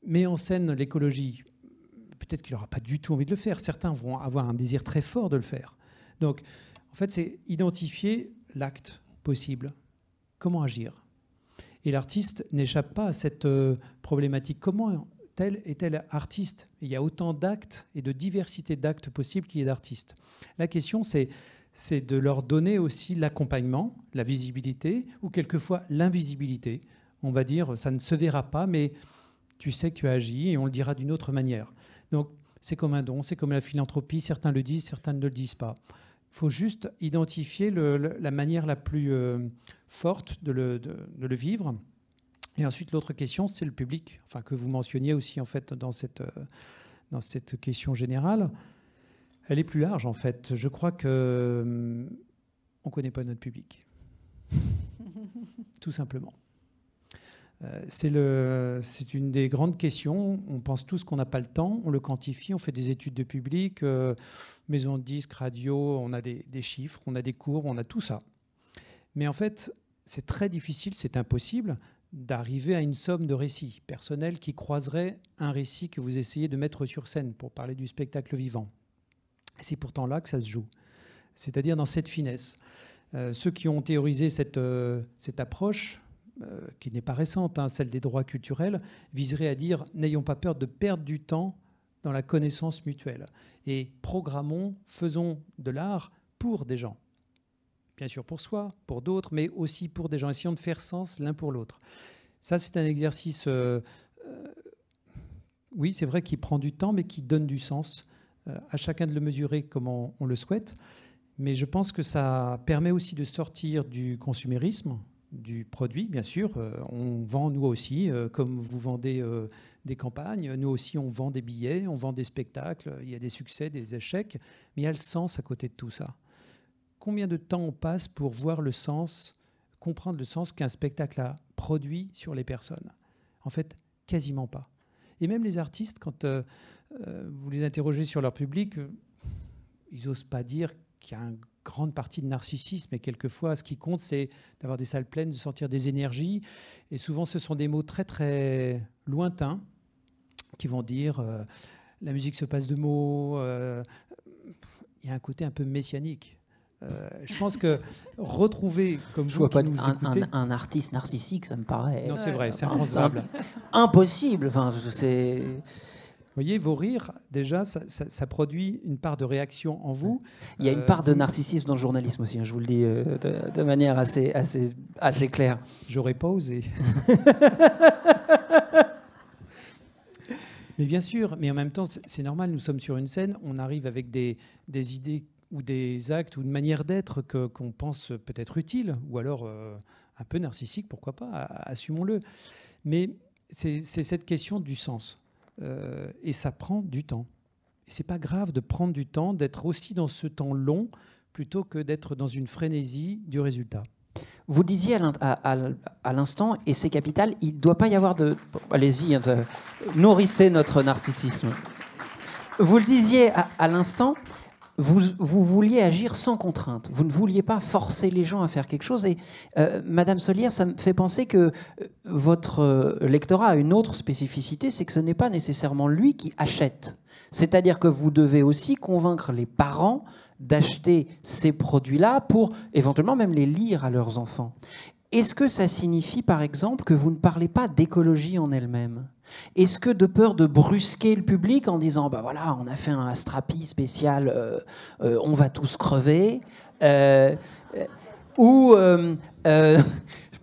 mets en scène l'écologie. Peut-être qu'il n'aura pas du tout envie de le faire. Certains vont avoir un désir très fort de le faire. Donc, en fait, c'est identifier l'acte possible. Comment agir? Et l'artiste n'échappe pas à cette problématique. Comment tel est-elle artiste? Il y a autant d'actes et de diversité d'actes possibles qu'il y a d'artistes. La question, c'est de leur donner aussi l'accompagnement, la visibilité, ou quelquefois l'invisibilité. On va dire, ça ne se verra pas, mais tu sais que tu as agi, et on le dira d'une autre manière. Donc, c'est comme un don, c'est comme la philanthropie. Certains le disent, certains ne le disent pas. Il faut juste identifier la manière la plus forte de le vivre. Et ensuite, l'autre question, c'est le public, enfin, que vous mentionniez aussi en fait, dans cette question générale. Elle est plus large, en fait. Je crois qu'on ne connaît pas notre public. Tout simplement. C'est une des grandes questions. On pense tous qu'on n'a pas le temps, on le quantifie, on fait des études de public, maison de disques, radio, on a des chiffres, on a des courbes, on a tout ça. Mais en fait, c'est très difficile, c'est impossible d'arriver à une somme de récits personnels qui croiserait un récit que vous essayez de mettre sur scène pour parler du spectacle vivant. C'est pourtant là que ça se joue, c'est-à-dire dans cette finesse. Ceux qui ont théorisé cette approche, qui n'est pas récente, hein, celle des droits culturels, viserait à dire « n'ayons pas peur de perdre du temps dans la connaissance mutuelle et programmons, faisons de l'art pour des gens. » Bien sûr pour soi, pour d'autres, mais aussi pour des gens. Essayons de faire sens l'un pour l'autre. Ça, c'est un exercice, oui, c'est vrai, qui prend du temps, mais qui donne du sens. À chacun de le mesurer comme on le souhaite. Mais je pense que ça permet aussi de sortir du consumérisme, du produit, bien sûr. On vend, nous aussi, comme vous vendez des campagnes. Nous aussi, on vend des billets, on vend des spectacles. Il y a des succès, des échecs. Mais il y a le sens à côté de tout ça. Combien de temps on passe pour voir le sens, comprendre le sens qu'un spectacle a produit sur les personnes? En fait, quasiment pas. Et même les artistes, quand vous les interrogez sur leur public, ils n'osent pas dire qu'il y a une grande partie de narcissisme. Et quelquefois, ce qui compte, c'est d'avoir des salles pleines, de sentir des énergies. Et souvent, ce sont des mots très, très lointains qui vont dire la musique se passe de mots. Il y a un côté un peu messianique. Je pense que retrouver, comme je vous vois qui pas nous écoutez... un artiste narcissique, ça me paraît... Non, c'est vrai, c'est inconcevable. Impossible. Enfin, c'est... Vous voyez, vos rires, déjà, ça produit une part de réaction en vous. Il y a une part de narcissisme dans le journalisme aussi, hein, je vous le dis de manière assez claire. J'aurais pas osé. Mais bien sûr, mais en même temps, c'est normal, nous sommes sur une scène, on arrive avec des idées ou des actes ou une manière d'être qu'on pense peut-être utile, ou alors un peu narcissique, pourquoi pas, assumons-le. Mais c'est cette question du sens. Et ça prend du temps. Et c'est pas grave de prendre du temps, d'être aussi dans ce temps long, plutôt que d'être dans une frénésie du résultat. Vous disiez à l'instant, et c'est capital, il ne doit pas y avoir de... Allez-y, nourrissez notre narcissisme. Vous le disiez à l'instant, vous vouliez agir sans contrainte. Vous ne vouliez pas forcer les gens à faire quelque chose. Et Madame Solière, ça me fait penser que votre lectorat a une autre spécificité, c'est que ce n'est pas nécessairement lui qui achète. C'est-à-dire que vous devez aussi convaincre les parents d'acheter ces produits-là pour éventuellement même les lire à leurs enfants. Est-ce que ça signifie, par exemple, que vous ne parlez pas d'écologie en elle-même? Est-ce que, de peur de brusquer le public en disant bah voilà, on a fait un Astrapi spécial, on va tous crever, ou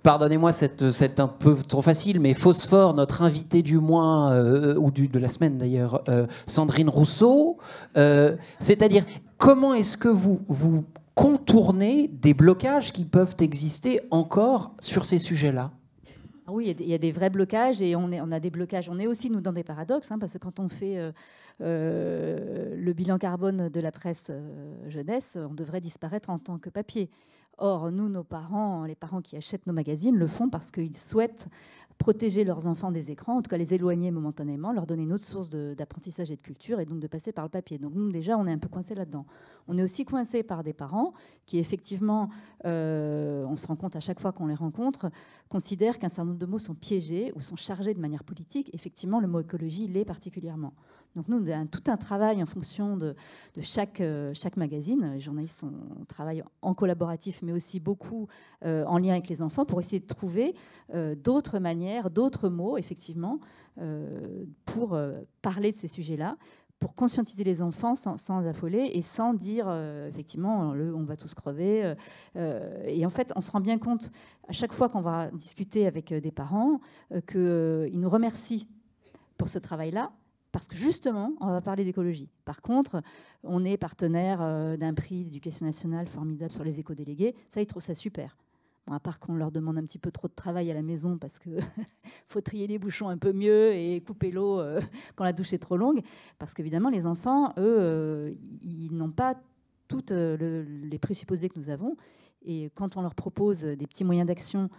pardonnez-moi, c'est un peu trop facile, mais Phosphore, notre invité du mois, ou de la semaine d'ailleurs, Sandrine Rousseau, c'est-à-dire comment est-ce que vous contourner des blocages qui peuvent exister encore sur ces sujets-là? Oui, il y a des vrais blocages et on a des blocages. On est aussi, nous, dans des paradoxes, hein, parce que quand on fait le bilan carbone de la presse jeunesse, on devrait disparaître en tant que papier. Or, nous, nos parents, les parents qui achètent nos magazines, le font parce qu'ils souhaitent protéger leurs enfants des écrans, en tout cas les éloigner momentanément, leur donner une autre source d'apprentissage et de culture, et donc de passer par le papier. Donc nous, déjà, on est un peu coincés là-dedans. On est aussi coincés par des parents qui, effectivement, on se rend compte à chaque fois qu'on les rencontre, considèrent qu'un certain nombre de mots sont piégés ou sont chargés de manière politique. Effectivement, le mot écologie l'est particulièrement. Donc nous, on a tout un travail en fonction de chaque magazine. Les journalistes travaillent en collaboratif, mais aussi beaucoup en lien avec les enfants pour essayer de trouver d'autres manières, d'autres mots, effectivement, pour parler de ces sujets-là, pour conscientiser les enfants sans affoler et sans dire, effectivement, on va tous crever. Et en fait, on se rend bien compte, à chaque fois qu'on va discuter avec des parents, qu'ils nous remercient pour ce travail-là, parce que justement, on va parler d'écologie. Par contre, on est partenaire d'un prix d'éducation nationale formidable sur les éco-délégués. Ça, ils trouvent ça super. Bon, à part qu'on leur demande un petit peu trop de travail à la maison parce qu'il faut trier les bouchons un peu mieux et couper l'eau quand la douche est trop longue. Parce qu'évidemment, les enfants, eux, ils n'ont pas toutes les présupposés que nous avons. Et quand on leur propose des petits moyens d'action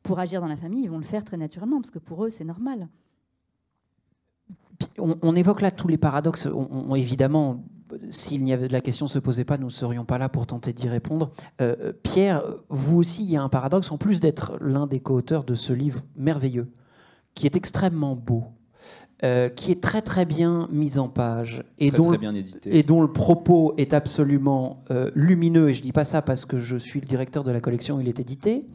pour agir dans la famille, ils vont le faire très naturellement parce que pour eux, c'est normal. On évoque là tous les paradoxes. Évidemment, la question ne se posait pas, nous ne serions pas là pour tenter d'y répondre. Pierre, vous aussi, il y a un paradoxe, en plus d'être l'un des co-auteurs de ce livre merveilleux, qui est extrêmement beau, qui est très très bien mis en page, et dont le propos est absolument lumineux, et je ne dis pas ça parce que je suis le directeur de la collection, il est édité.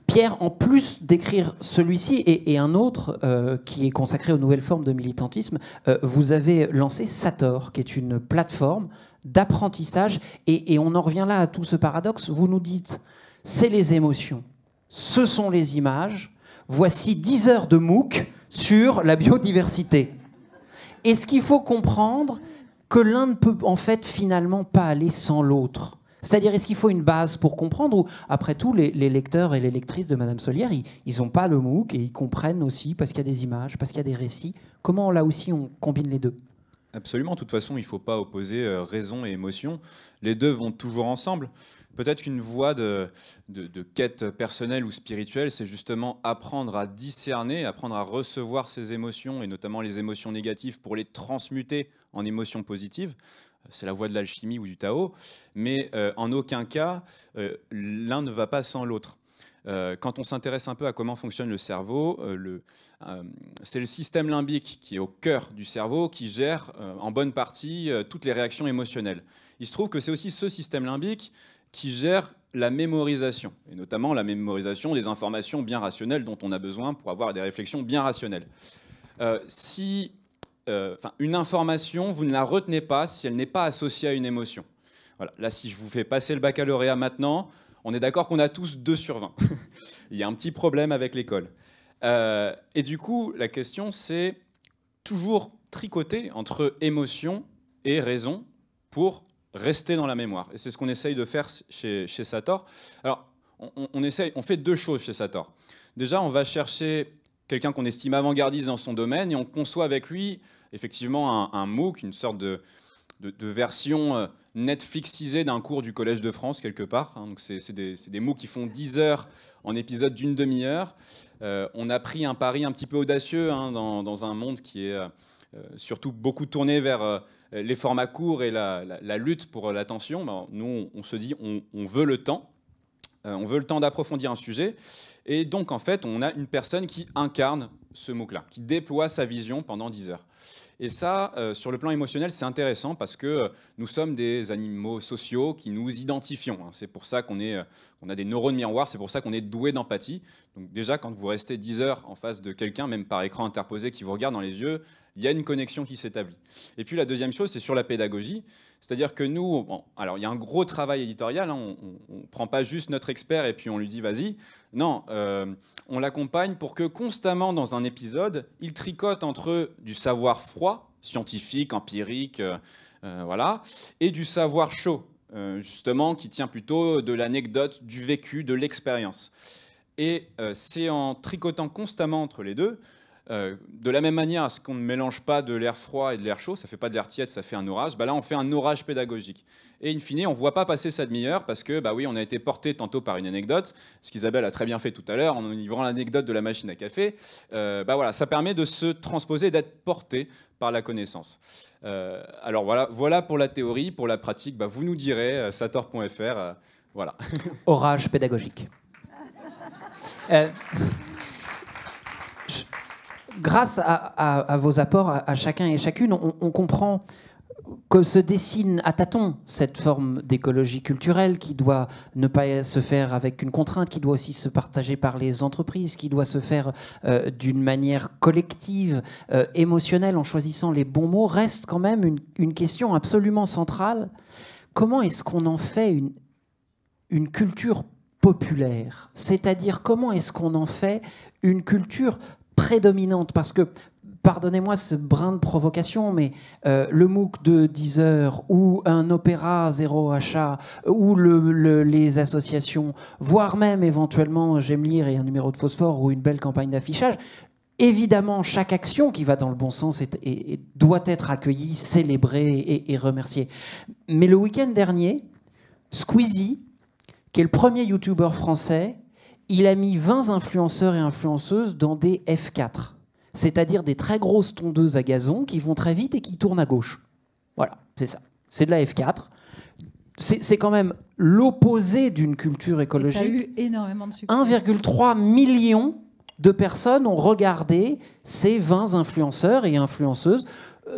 Pierre, en plus d'écrire celui-ci et un autre qui est consacré aux nouvelles formes de militantisme, vous avez lancé Sator, qui est une plateforme d'apprentissage. Et on en revient là à tout ce paradoxe. Vous nous dites, c'est les émotions, ce sont les images. Voici 10 heures de MOOC sur la biodiversité. Est-ce qu'il faut comprendre que l'un ne peut en fait finalement pas aller sans l'autre ? C'est-à-dire, est-ce qu'il faut une base pour comprendre ou, après tout, les lecteurs et les lectrices de Madame Solière, ils n'ont pas le MOOC et ils comprennent aussi parce qu'il y a des images, parce qu'il y a des récits. Comment, là aussi, on combine les deux ? Absolument. De toute façon, il ne faut pas opposer raison et émotion. Les deux vont toujours ensemble. Peut-être qu'une voie de quête personnelle ou spirituelle, c'est justement apprendre à discerner, apprendre à recevoir ses émotions, et notamment les émotions négatives, pour les transmuter en émotions positives. C'est la voie de l'alchimie ou du Tao, mais en aucun cas, l'un ne va pas sans l'autre. Quand on s'intéresse un peu à comment fonctionne le cerveau, c'est le système limbique qui est au cœur du cerveau qui gère en bonne partie toutes les réactions émotionnelles. Il se trouve que c'est aussi ce système limbique qui gère la mémorisation, et notamment la mémorisation des informations bien rationnelles dont on a besoin pour avoir des réflexions bien rationnelles. Une information, vous ne la retenez pas si elle n'est pas associée à une émotion. Voilà. Là, si je vous fais passer le baccalauréat maintenant, on est d'accord qu'on a tous 2 sur 20. Il y a un petit problème avec l'école. Et du coup, la question, c'est toujours tricoter entre émotion et raison pour rester dans la mémoire. Et c'est ce qu'on essaye de faire chez Sator. Alors, on fait 2 choses chez Sator. Déjà, on va chercher quelqu'un qu'on estime avant-gardiste dans son domaine et on conçoit avec lui effectivement un MOOC, une sorte de version Netflixisée d'un cours du Collège de France quelque part. Donc c'est des MOOC qui font 10 heures en épisode d'une demi-heure. On a pris un pari un petit peu audacieux dans un monde qui est surtout beaucoup tourné vers les formats courts et la lutte pour l'attention. Ben, nous, on se dit on veut le temps. On veut le temps d'approfondir un sujet. Et donc, en fait, on a une personne qui incarne ce MOOC-là, qui déploie sa vision pendant 10 heures. Et ça, sur le plan émotionnel, c'est intéressant parce que nous sommes des animaux sociaux qui nous identifions. C'est pour ça qu'on a des neurones miroirs, c'est pour ça qu'on est doué d'empathie. Donc déjà, quand vous restez 10 heures en face de quelqu'un, même par écran interposé qui vous regarde dans les yeux, il y a une connexion qui s'établit. Et puis la deuxième chose, c'est sur la pédagogie. C'est-à-dire que nous, alors il y a un gros travail éditorial, on ne prend pas juste notre expert et puis on lui dit vas-y. Non, on l'accompagne pour que constamment dans un épisode, il tricote entre du savoir froid, scientifique, empirique, voilà, et du savoir chaud, justement, qui tient plutôt de l'anecdote, du vécu, de l'expérience. Et c'est en tricotant constamment entre les deux, de la même manière à ce qu'on ne mélange pas de l'air froid et de l'air chaud, ça ne fait pas de l'air tiède, ça fait un orage, là on fait un orage pédagogique. Et in fine, on ne voit pas passer sa demi-heure parce que, oui, on a été porté tantôt par une anecdote, ce qu'Isabelle a très bien fait tout à l'heure en nous livrant l'anecdote de la machine à café. Voilà, ça permet de se transposer, d'être porté par la connaissance. Alors voilà pour la théorie, pour la pratique, vous nous direz, sator.fr, voilà. Orage pédagogique. Grâce à vos apports, à chacun et chacune, on comprend que se dessine à tâtons cette forme d'écologie culturelle qui doit ne pas se faire avec une contrainte, qui doit aussi se partager par les entreprises, qui doit se faire d'une manière collective, émotionnelle, en choisissant les bons mots, reste quand même une question absolument centrale. Comment est-ce qu'on en fait une culture populaire? C'est-à-dire, comment est-ce qu'on en fait une culture prédominante? Parce que, pardonnez-moi ce brin de provocation, mais le MOOC de 10 heures ou un opéra zéro achat ou les associations, voire même éventuellement J'aime lire et un numéro de phosphore ou une belle campagne d'affichage, évidemment, chaque action qui va dans le bon sens doit être accueillie, célébrée et remerciée. Mais le week-end dernier, Squeezie, qui est le premier YouTuber français, il a mis 20 influenceurs et influenceuses dans des F4, c'est-à-dire des très grosses tondeuses à gazon qui vont très vite et qui tournent à gauche. Voilà, c'est ça. C'est de la F4. C'est quand même l'opposé d'une culture écologique. Et ça a eu énormément de succès. 1,3 million de personnes ont regardé ces 20 influenceurs et influenceuses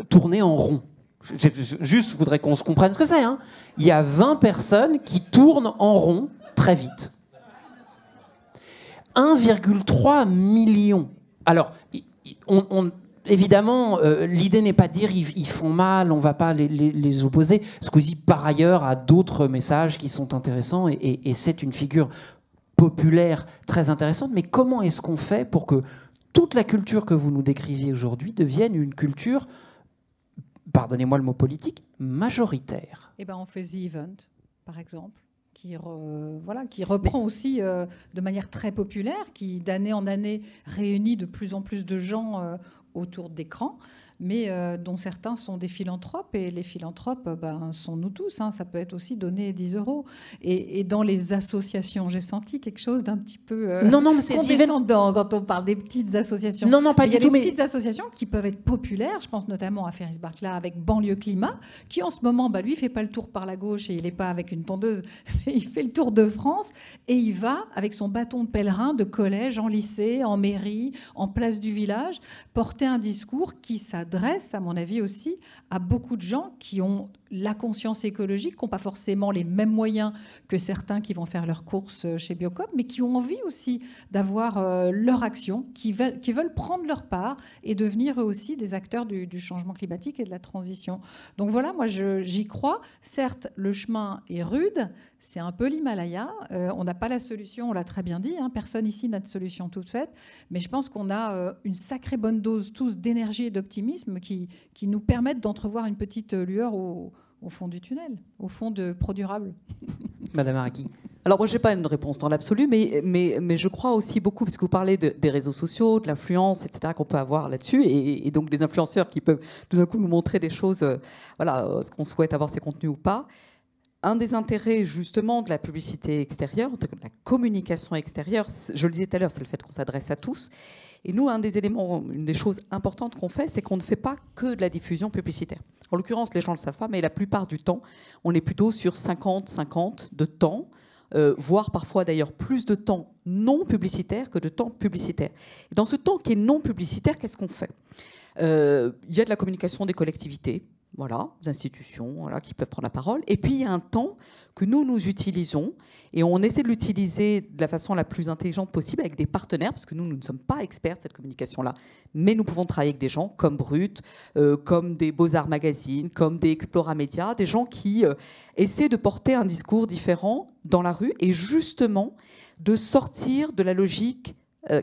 tourner en rond. Juste, je voudrais qu'on se comprenne ce que c'est. Il y a 20 personnes qui tournent en rond très vite. 1,3 million. Alors, évidemment, l'idée n'est pas de dire ils font mal, on ne va pas les opposer. Squeezie, par ailleurs, a d'autres messages qui sont intéressants et c'est une figure populaire très intéressante. Mais comment est-ce qu'on fait pour que toute la culture que vous nous décriviez aujourd'hui devienne une culture, pardonnez-moi le mot politique, majoritaire? On fait The Event, par exemple, qui reprend aussi de manière très populaire, qui d'année en année réunit de plus en plus de gens autour d'écrans, mais dont certains sont des philanthropes. Et les philanthropes sont nous tous. Ça peut être aussi donner 10 €. Et dans les associations, j'ai senti quelque chose d'un petit peu condescendant quand on parle des petites associations. Non, pas du tout. Il y a des petites associations qui peuvent être populaires. Je pense notamment à Ferris Barclay avec Banlieue Climat, qui en ce moment, lui, fait pas le tour par la gauche et il n'est pas avec une tondeuse, mais il fait le tour de France et il va avec son bâton de pèlerin de collège, en lycée, en mairie, en place du village, porter un discours qui s'adresse, à mon avis aussi, à beaucoup de gens qui ont la conscience écologique, qui n'ont pas forcément les mêmes moyens que certains qui vont faire leurs courses chez Biocop, mais qui ont envie aussi d'avoir leur action, qui veulent prendre leur part et devenir eux aussi des acteurs du changement climatique et de la transition. Donc voilà, moi j'y crois. Certes, le chemin est rude, c'est un peu l'Himalaya. On n'a pas la solution, on l'a très bien dit. Personne ici n'a de solution toute faite. Mais je pense qu'on a une sacrée bonne dose tous d'énergie et d'optimisme qui nous permettent d'entrevoir une petite lueur au fond du tunnel, au fond de ProDurable. Madame Araki. Alors moi, je n'ai pas une réponse dans l'absolu, mais je crois aussi beaucoup, parce que vous parlez des réseaux sociaux, de l'influence, etc., qu'on peut avoir là-dessus, et donc des influenceurs qui peuvent tout d'un coup nous montrer des choses, ce qu'on souhaite avoir ces contenus ou pas. Un des intérêts justement de la publicité extérieure, de la communication extérieure, je le disais tout à l'heure, c'est le fait qu'on s'adresse à tous. Et nous, un des éléments, une des choses importantes qu'on fait, c'est qu'on ne fait pas que de la diffusion publicitaire. En l'occurrence, les gens ne le savent pas, mais la plupart du temps, on est plutôt sur 50-50 de temps, voire parfois d'ailleurs plus de temps non publicitaire que de temps publicitaire. Et dans ce temps qui est non publicitaire, qu'est-ce qu'on fait ? Il y a de la communication des collectivités, des institutions qui peuvent prendre la parole. Et puis, il y a un temps que nous utilisons et on essaie de l'utiliser de la façon la plus intelligente possible avec des partenaires, parce que nous ne sommes pas experts de cette communication-là, mais nous pouvons travailler avec des gens comme Brut, comme des Beaux-Arts Magazine, comme des Explora Média, des gens qui essaient de porter un discours différent dans la rue et justement de sortir de la logique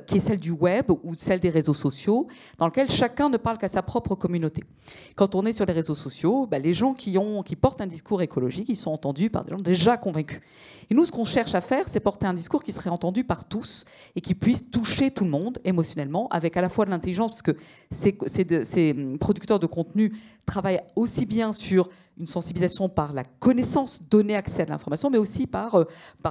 qui est celle du web ou celle des réseaux sociaux, dans lequel chacun ne parle qu'à sa propre communauté. Quand on est sur les réseaux sociaux, les gens qui portent un discours écologique, ils sont entendus par des gens déjà convaincus. Et nous, ce qu'on cherche à faire, c'est porter un discours qui serait entendu par tous et qui puisse toucher tout le monde émotionnellement, avec à la fois de l'intelligence, parce que ces producteurs de contenu travaillent aussi bien sur une sensibilisation par la connaissance, donner accès à l'information, mais aussi par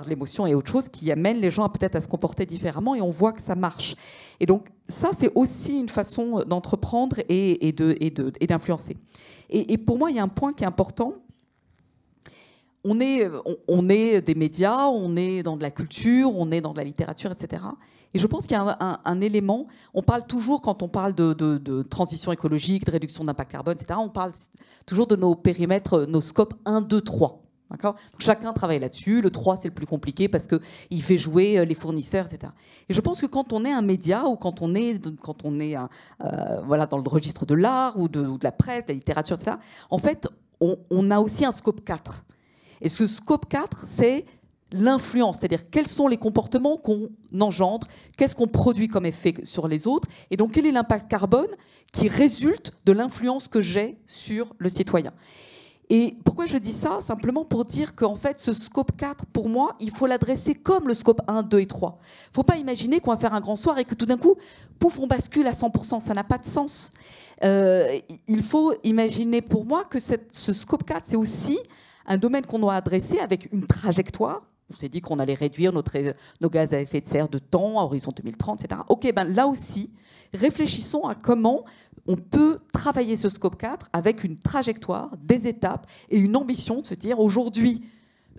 l'émotion et autre chose qui amène les gens peut-être à se comporter différemment, et on voit que ça marche. Et donc ça, c'est aussi une façon d'entreprendre et d'influencer. Et pour moi, il y a un point qui est important. On est des médias, on est dans de la culture, on est dans de la littérature, etc. Et je pense qu'il y a un élément, on parle toujours, quand on parle de transition écologique, de réduction d'impact carbone, etc., on parle toujours de nos périmètres, nos scopes 1, 2, 3. D'accord ? Chacun travaille là-dessus. Le 3, c'est le plus compliqué parce qu'il fait jouer les fournisseurs, etc. Et je pense que quand on est un média ou quand on est voilà, dans le registre de l'art ou de la presse, de la littérature, etc., en fait, on a aussi un scope 4. Et ce scope 4, c'est l'influence, c'est-à-dire quels sont les comportements qu'on engendre, qu'est-ce qu'on produit comme effet sur les autres, et donc quel est l'impact carbone qui résulte de l'influence que j'ai sur le citoyen. Et pourquoi je dis ça ? Simplement pour dire qu'en fait, ce scope 4, pour moi, il faut l'adresser comme le scope 1, 2 et 3. Il ne faut pas imaginer qu'on va faire un grand soir et que tout d'un coup, pouf, on bascule à 100%. Ça n'a pas de sens. Il faut imaginer pour moi que ce scope 4, c'est aussi un domaine qu'on doit adresser avec une trajectoire. On s'est dit qu'on allait réduire nos gaz à effet de serre de temps à horizon 2030, etc. Ok, là aussi, réfléchissons à comment on peut travailler ce scope 4 avec une trajectoire, des étapes et une ambition de se dire aujourd'hui,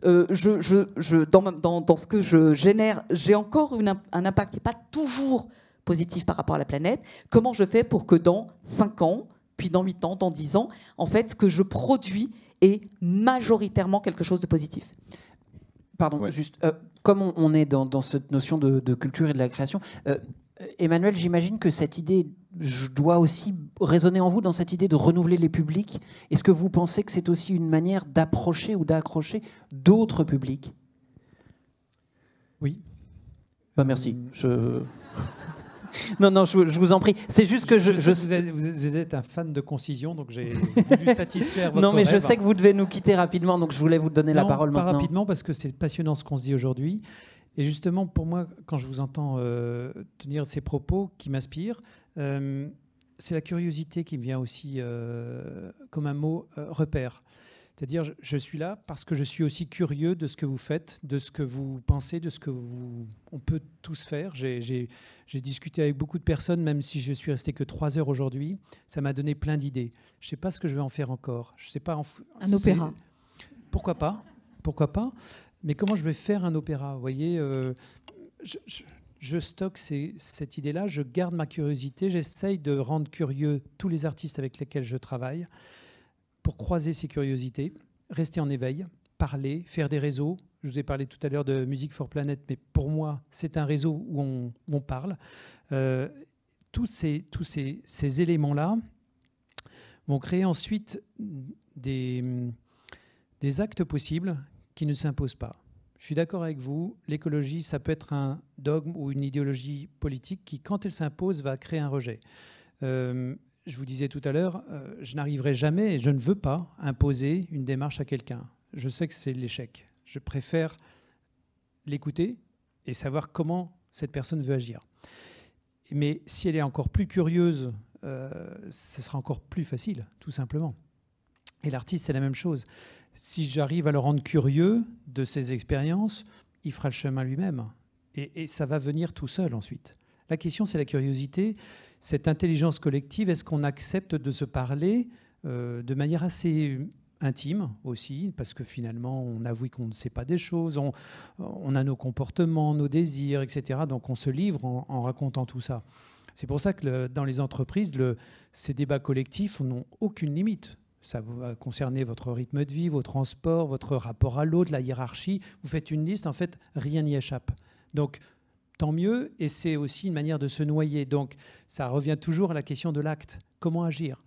dans ce que je génère, j'ai encore un impact qui n'est pas toujours positif par rapport à la planète. Comment je fais pour que dans 5 ans, puis dans 8 ans, dans 10 ans, en fait, ce que je produis est majoritairement quelque chose de positif. Pardon, ouais. Juste, comme on est dans cette notion de culture et de la création, Emmanuel, j'imagine que cette idée doit aussi résonner en vous dans cette idée de renouveler les publics. Est-ce que vous pensez que c'est aussi une manière d'approcher ou d'accrocher d'autres publics ? Oui. Merci. Non, je vous en prie. C'est juste que vous êtes un fan de concision, donc j'ai voulu satisfaire votre Non, mais rêve. je sais que vous devez nous quitter rapidement, donc je voulais vous donner la parole maintenant. Pas rapidement, parce que c'est passionnant ce qu'on se dit aujourd'hui. Et justement, pour moi, quand je vous entends tenir ces propos qui m'inspirent, c'est la curiosité qui me vient aussi comme un mot repère. C'est-à-dire, je suis là parce que je suis aussi curieux de ce que vous faites, de ce que vous pensez, de ce que on peut tous faire. J'ai discuté avec beaucoup de personnes, même si je suis resté que 3 heures aujourd'hui. Ça m'a donné plein d'idées. Je ne sais pas ce que je vais en faire encore. Je sais pas. Un opéra. Pourquoi pas ? Pourquoi pas ? Mais comment je vais faire un opéra ? Vous voyez, je stocke cette idée-là, je garde ma curiosité, j'essaye de rendre curieux tous les artistes avec lesquels je travaille, pour croiser ces curiosités, rester en éveil, parler, faire des réseaux. Je vous ai parlé tout à l'heure de Music for Planet, mais pour moi, c'est un réseau où on parle. Tous ces éléments-là vont créer ensuite des actes possibles qui ne s'imposent pas. Je suis d'accord avec vous, l'écologie, ça peut être un dogme ou une idéologie politique qui, quand elle s'impose, va créer un rejet. Je vous disais tout à l'heure, je n'arriverai jamais, et je ne veux pas imposer une démarche à quelqu'un. Je sais que c'est l'échec. Je préfère l'écouter et savoir comment cette personne veut agir. Mais si elle est encore plus curieuse, ce sera encore plus facile, tout simplement. Et l'artiste, c'est la même chose. Si j'arrive à le rendre curieux de ses expériences, il fera le chemin lui-même. Et ça va venir tout seul ensuite. La question, c'est la curiosité. Cette intelligence collective, est-ce qu'on accepte de se parler de manière assez intime aussi, parce que finalement, on avoue qu'on ne sait pas des choses, on a nos comportements, nos désirs, etc. Donc on se livre en racontant tout ça. C'est pour ça que dans les entreprises, ces débats collectifs n'ont aucune limite. Ça va concerner votre rythme de vie, vos transports, votre rapport à l'autre, la hiérarchie. Vous faites une liste, en fait, rien n'y échappe. Donc, tant mieux, et c'est aussi une manière de se noyer. Donc, ça revient toujours à la question de l'acte. Comment agir ?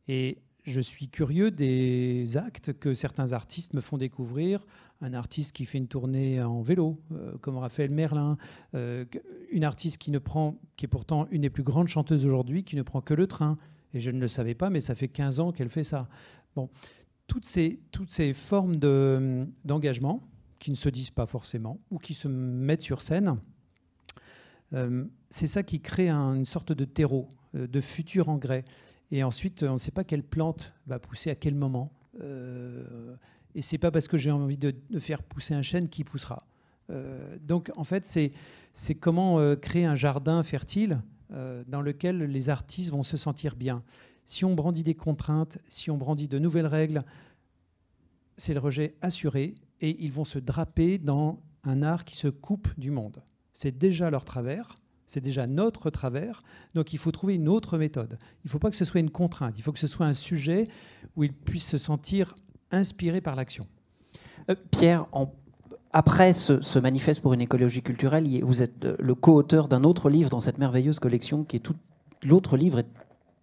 Et je suis curieux des actes que certains artistes me font découvrir. Un artiste qui fait une tournée en vélo, comme Raphaël Merlin, une artiste qui est pourtant une des plus grandes chanteuses aujourd'hui, qui ne prend que le train. Et je ne le savais pas, mais ça fait 15 ans qu'elle fait ça. Bon, toutes ces formes d'engagement, qui ne se disent pas forcément, ou qui se mettent sur scène, c'est ça qui crée une sorte de terreau, de futur engrais. Et ensuite, on ne sait pas quelle plante va pousser à quel moment. Et c'est pas parce que j'ai envie de faire pousser un chêne qui poussera. Donc, en fait, c'est comment créer un jardin fertile dans lequel les artistes vont se sentir bien. Si on brandit des contraintes, si on brandit de nouvelles règles, c'est le rejet assuré et ils vont se draper dans un art qui se coupe du monde. C'est déjà leur travers, c'est déjà notre travers, donc il faut trouver une autre méthode. Il ne faut pas que ce soit une contrainte, il faut que ce soit un sujet où ils puissent se sentir inspirés par l'action. Pierre, après ce manifeste pour une écologie culturelle, vous êtes le co-auteur d'un autre livre dans cette merveilleuse collection qui est l'autre livre est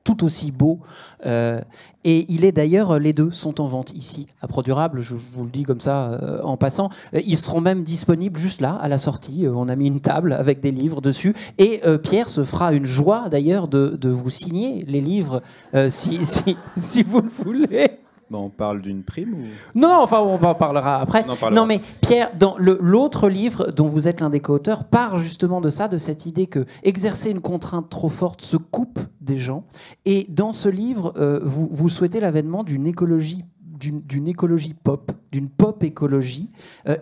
tout aussi beau. Et il est d'ailleurs, les deux sont en vente ici, à Produrable, je vous le dis comme ça en passant. Ils seront même disponibles juste là, à la sortie. On a mis une table avec des livres dessus. Et Pierre se fera une joie d'ailleurs de vous signer les livres si vous le voulez. Bon, on parle d'une prime ou... Non, enfin, on en parlera après. Non, mais Pierre, dans l'autre livre dont vous êtes l'un des co-auteurs, part justement de ça, de cette idée que exercer une contrainte trop forte se coupe des gens. Et dans ce livre, vous souhaitez l'avènement d'une écologie pop, d'une pop écologie.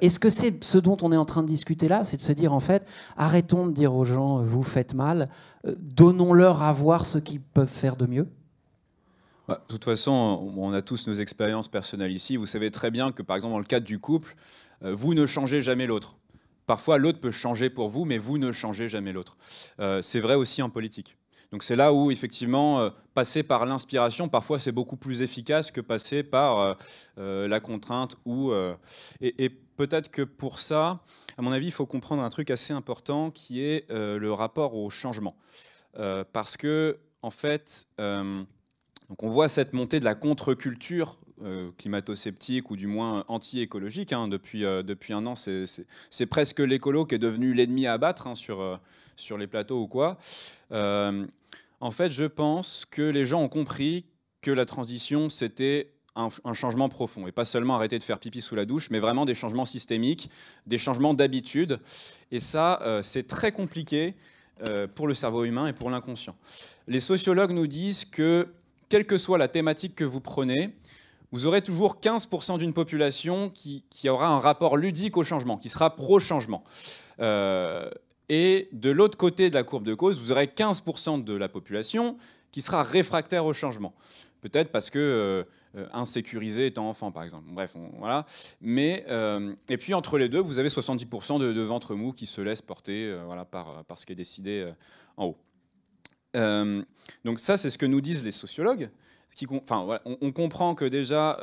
Est-ce que c'est ce dont on est en train de discuter là? C'est de se dire, en fait, arrêtons de dire aux gens, vous faites mal, donnons-leur à voir ce qu'ils peuvent faire de mieux. De toute façon, on a tous nos expériences personnelles ici. Vous savez très bien que, par exemple, dans le cadre du couple, vous ne changez jamais l'autre. Parfois, l'autre peut changer pour vous, mais vous ne changez jamais l'autre. C'est vrai aussi en politique. Donc c'est là où, effectivement, passer par l'inspiration, parfois, c'est beaucoup plus efficace que passer par la contrainte. Et peut-être que pour ça, à mon avis, il faut comprendre un truc assez important qui est le rapport au changement. Parce que, en fait... Donc on voit cette montée de la contre-culture climato-sceptique ou du moins anti-écologique. Depuis un an, c'est presque l'écolo qui est devenu l'ennemi à abattre sur les plateaux ou quoi. En fait, je pense que les gens ont compris que la transition, c'était un changement profond. Et pas seulement arrêter de faire pipi sous la douche, mais vraiment des changements systémiques, des changements d'habitude. Et ça, c'est très compliqué pour le cerveau humain et pour l'inconscient. Les sociologues nous disent que quelle que soit la thématique que vous prenez, vous aurez toujours 15% d'une population qui aura un rapport ludique au changement, qui sera pro-changement. Et de l'autre côté de la courbe de cause, vous aurez 15% de la population qui sera réfractaire au changement. Peut-être parce que insécurisé étant enfant, par exemple. Bref, voilà. Et puis, entre les deux, vous avez 70% de ventre mou qui se laissent porter par ce qui est décidé en haut. Donc ça, c'est ce que nous disent les sociologues. On comprend que déjà,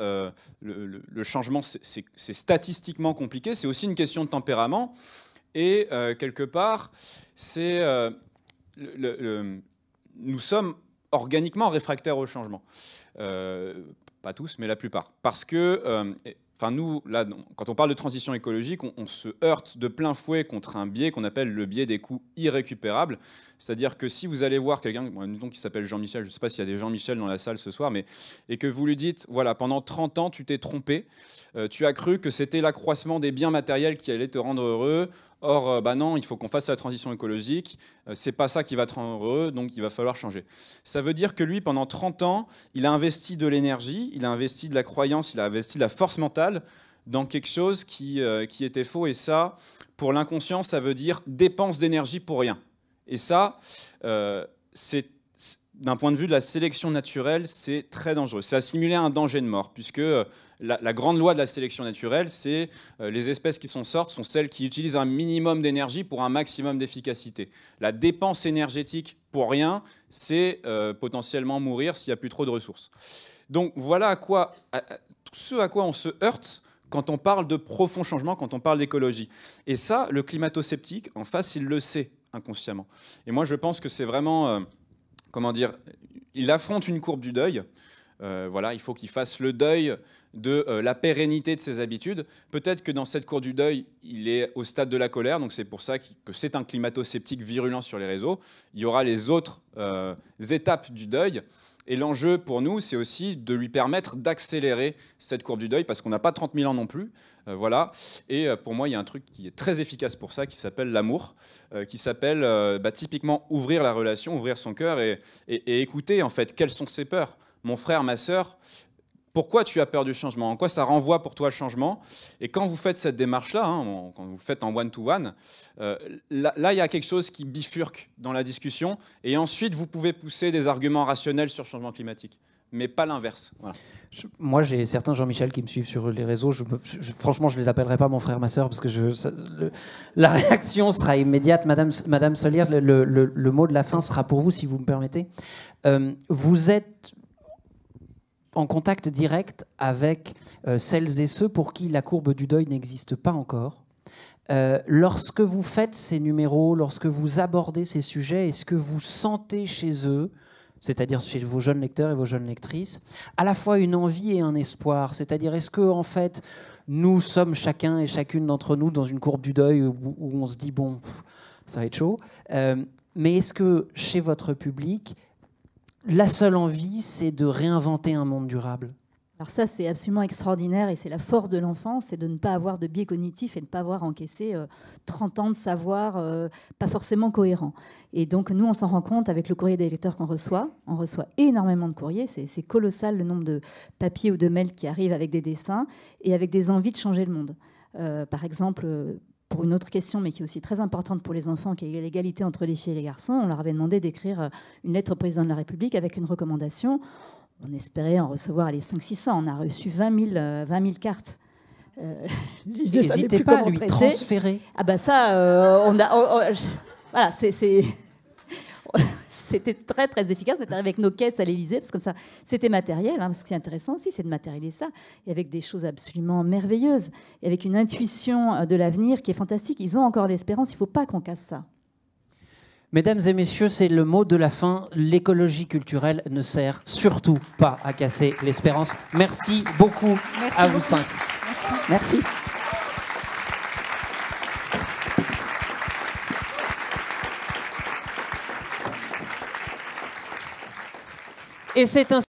le changement, c'est statistiquement compliqué. C'est aussi une question de tempérament. Et quelque part, nous sommes organiquement réfractaires au changement. Pas tous, mais la plupart. Parce que... nous, là, quand on parle de transition écologique, on se heurte de plein fouet contre un biais qu'on appelle le biais des coûts irrécupérables. C'est-à-dire que si vous allez voir quelqu'un, disons qui s'appelle Jean-Michel, je ne sais pas s'il y a des Jean-Michel dans la salle ce soir, et que vous lui dites, voilà, pendant 30 ans, tu t'es trompé, tu as cru que c'était l'accroissement des biens matériels qui allait te rendre heureux. Or, non, il faut qu'on fasse la transition écologique. C'est pas ça qui va te rendre heureux, donc il va falloir changer. Ça veut dire que lui, pendant 30 ans, il a investi de l'énergie, il a investi de la croyance, il a investi de la force mentale dans quelque chose qui était faux. Et ça, pour l'inconscient, ça veut dire dépense d'énergie pour rien. Et ça, c'est d'un point de vue de la sélection naturelle, c'est très dangereux. C'est assimilé à un danger de mort, puisque la grande loi de la sélection naturelle, c'est les espèces qui s'en sortent sont celles qui utilisent un minimum d'énergie pour un maximum d'efficacité. La dépense énergétique pour rien, c'est potentiellement mourir s'il n'y a plus trop de ressources. Donc voilà ce à quoi on se heurte quand on parle de profond changement, quand on parle d'écologie. Et ça, le climato-sceptique, en face, il le sait inconsciemment. Et moi, je pense que c'est vraiment... il affronte une courbe du deuil. Voilà, il faut qu'il fasse le deuil de la pérennité de ses habitudes. Peut-être que dans cette cour du deuil, il est au stade de la colère, donc c'est pour ça que c'est un climato-sceptique virulent sur les réseaux. Il y aura les autres étapes du deuil. Et l'enjeu pour nous, c'est aussi de lui permettre d'accélérer cette courbe du deuil, parce qu'on n'a pas 30 000 ans non plus. Voilà. Et pour moi, il y a un truc qui est très efficace pour ça, qui s'appelle l'amour, qui s'appelle typiquement ouvrir la relation, ouvrir son cœur et écouter en fait quelles sont ses peurs. Mon frère, ma sœur, pourquoi tu as peur du changement? En quoi ça renvoie pour toi le changement? Et quand vous faites cette démarche-là, quand vous faites en one-to-one, là, il y a quelque chose qui bifurque dans la discussion. Et ensuite, vous pouvez pousser des arguments rationnels sur le changement climatique, mais pas l'inverse. Voilà. Moi, j'ai certains Jean-Michel qui me suivent sur les réseaux. Franchement, je ne les appellerai pas mon frère, ma sœur, parce que la réaction sera immédiate. Madame Solière, le mot de la fin sera pour vous, si vous me permettez. Vous êtes en contact direct avec celles et ceux pour qui la courbe du deuil n'existe pas encore. Lorsque vous faites ces numéros, lorsque vous abordez ces sujets, est-ce que vous sentez chez eux, c'est-à-dire chez vos jeunes lecteurs et vos jeunes lectrices, à la fois une envie et un espoir? C'est-à-dire, est-ce que en fait, nous sommes chacun et chacune d'entre nous dans une courbe du deuil où on se dit, bon, ça va être chaud, mais est-ce que chez votre public, la seule envie, c'est de réinventer un monde durable? Alors ça, c'est absolument extraordinaire et c'est la force de l'enfance, c'est de ne pas avoir de biais cognitifs et de ne pas avoir encaissé 30 ans de savoir pas forcément cohérent. Et donc nous, on s'en rend compte avec le courrier des lecteurs qu'on reçoit. On reçoit énormément de courriers, c'est colossal le nombre de papiers ou de mails qui arrivent avec des dessins et avec des envies de changer le monde. Par exemple, pour une autre question, mais qui est aussi très importante pour les enfants, qui est l'égalité entre les filles et les garçons, on leur avait demandé d'écrire une lettre au président de la République avec une recommandation. On espérait en recevoir les 500-600. On a reçu 20 000 cartes. N'hésitez pas à lui transférer. Ah bah ça, voilà, c'était très très efficace. On est arrivé avec nos caisses à l'Élysée, parce que comme ça, c'était matériel. Parce que ce qui est intéressant aussi, c'est de matérialiser ça, et avec des choses absolument merveilleuses, et avec une intuition de l'avenir qui est fantastique. Ils ont encore l'espérance. Il ne faut pas qu'on casse ça. Mesdames et messieurs, c'est le mot de la fin. L'écologie culturelle ne sert surtout pas à casser l'espérance. Merci beaucoup à vous cinq. Merci. Et c'est un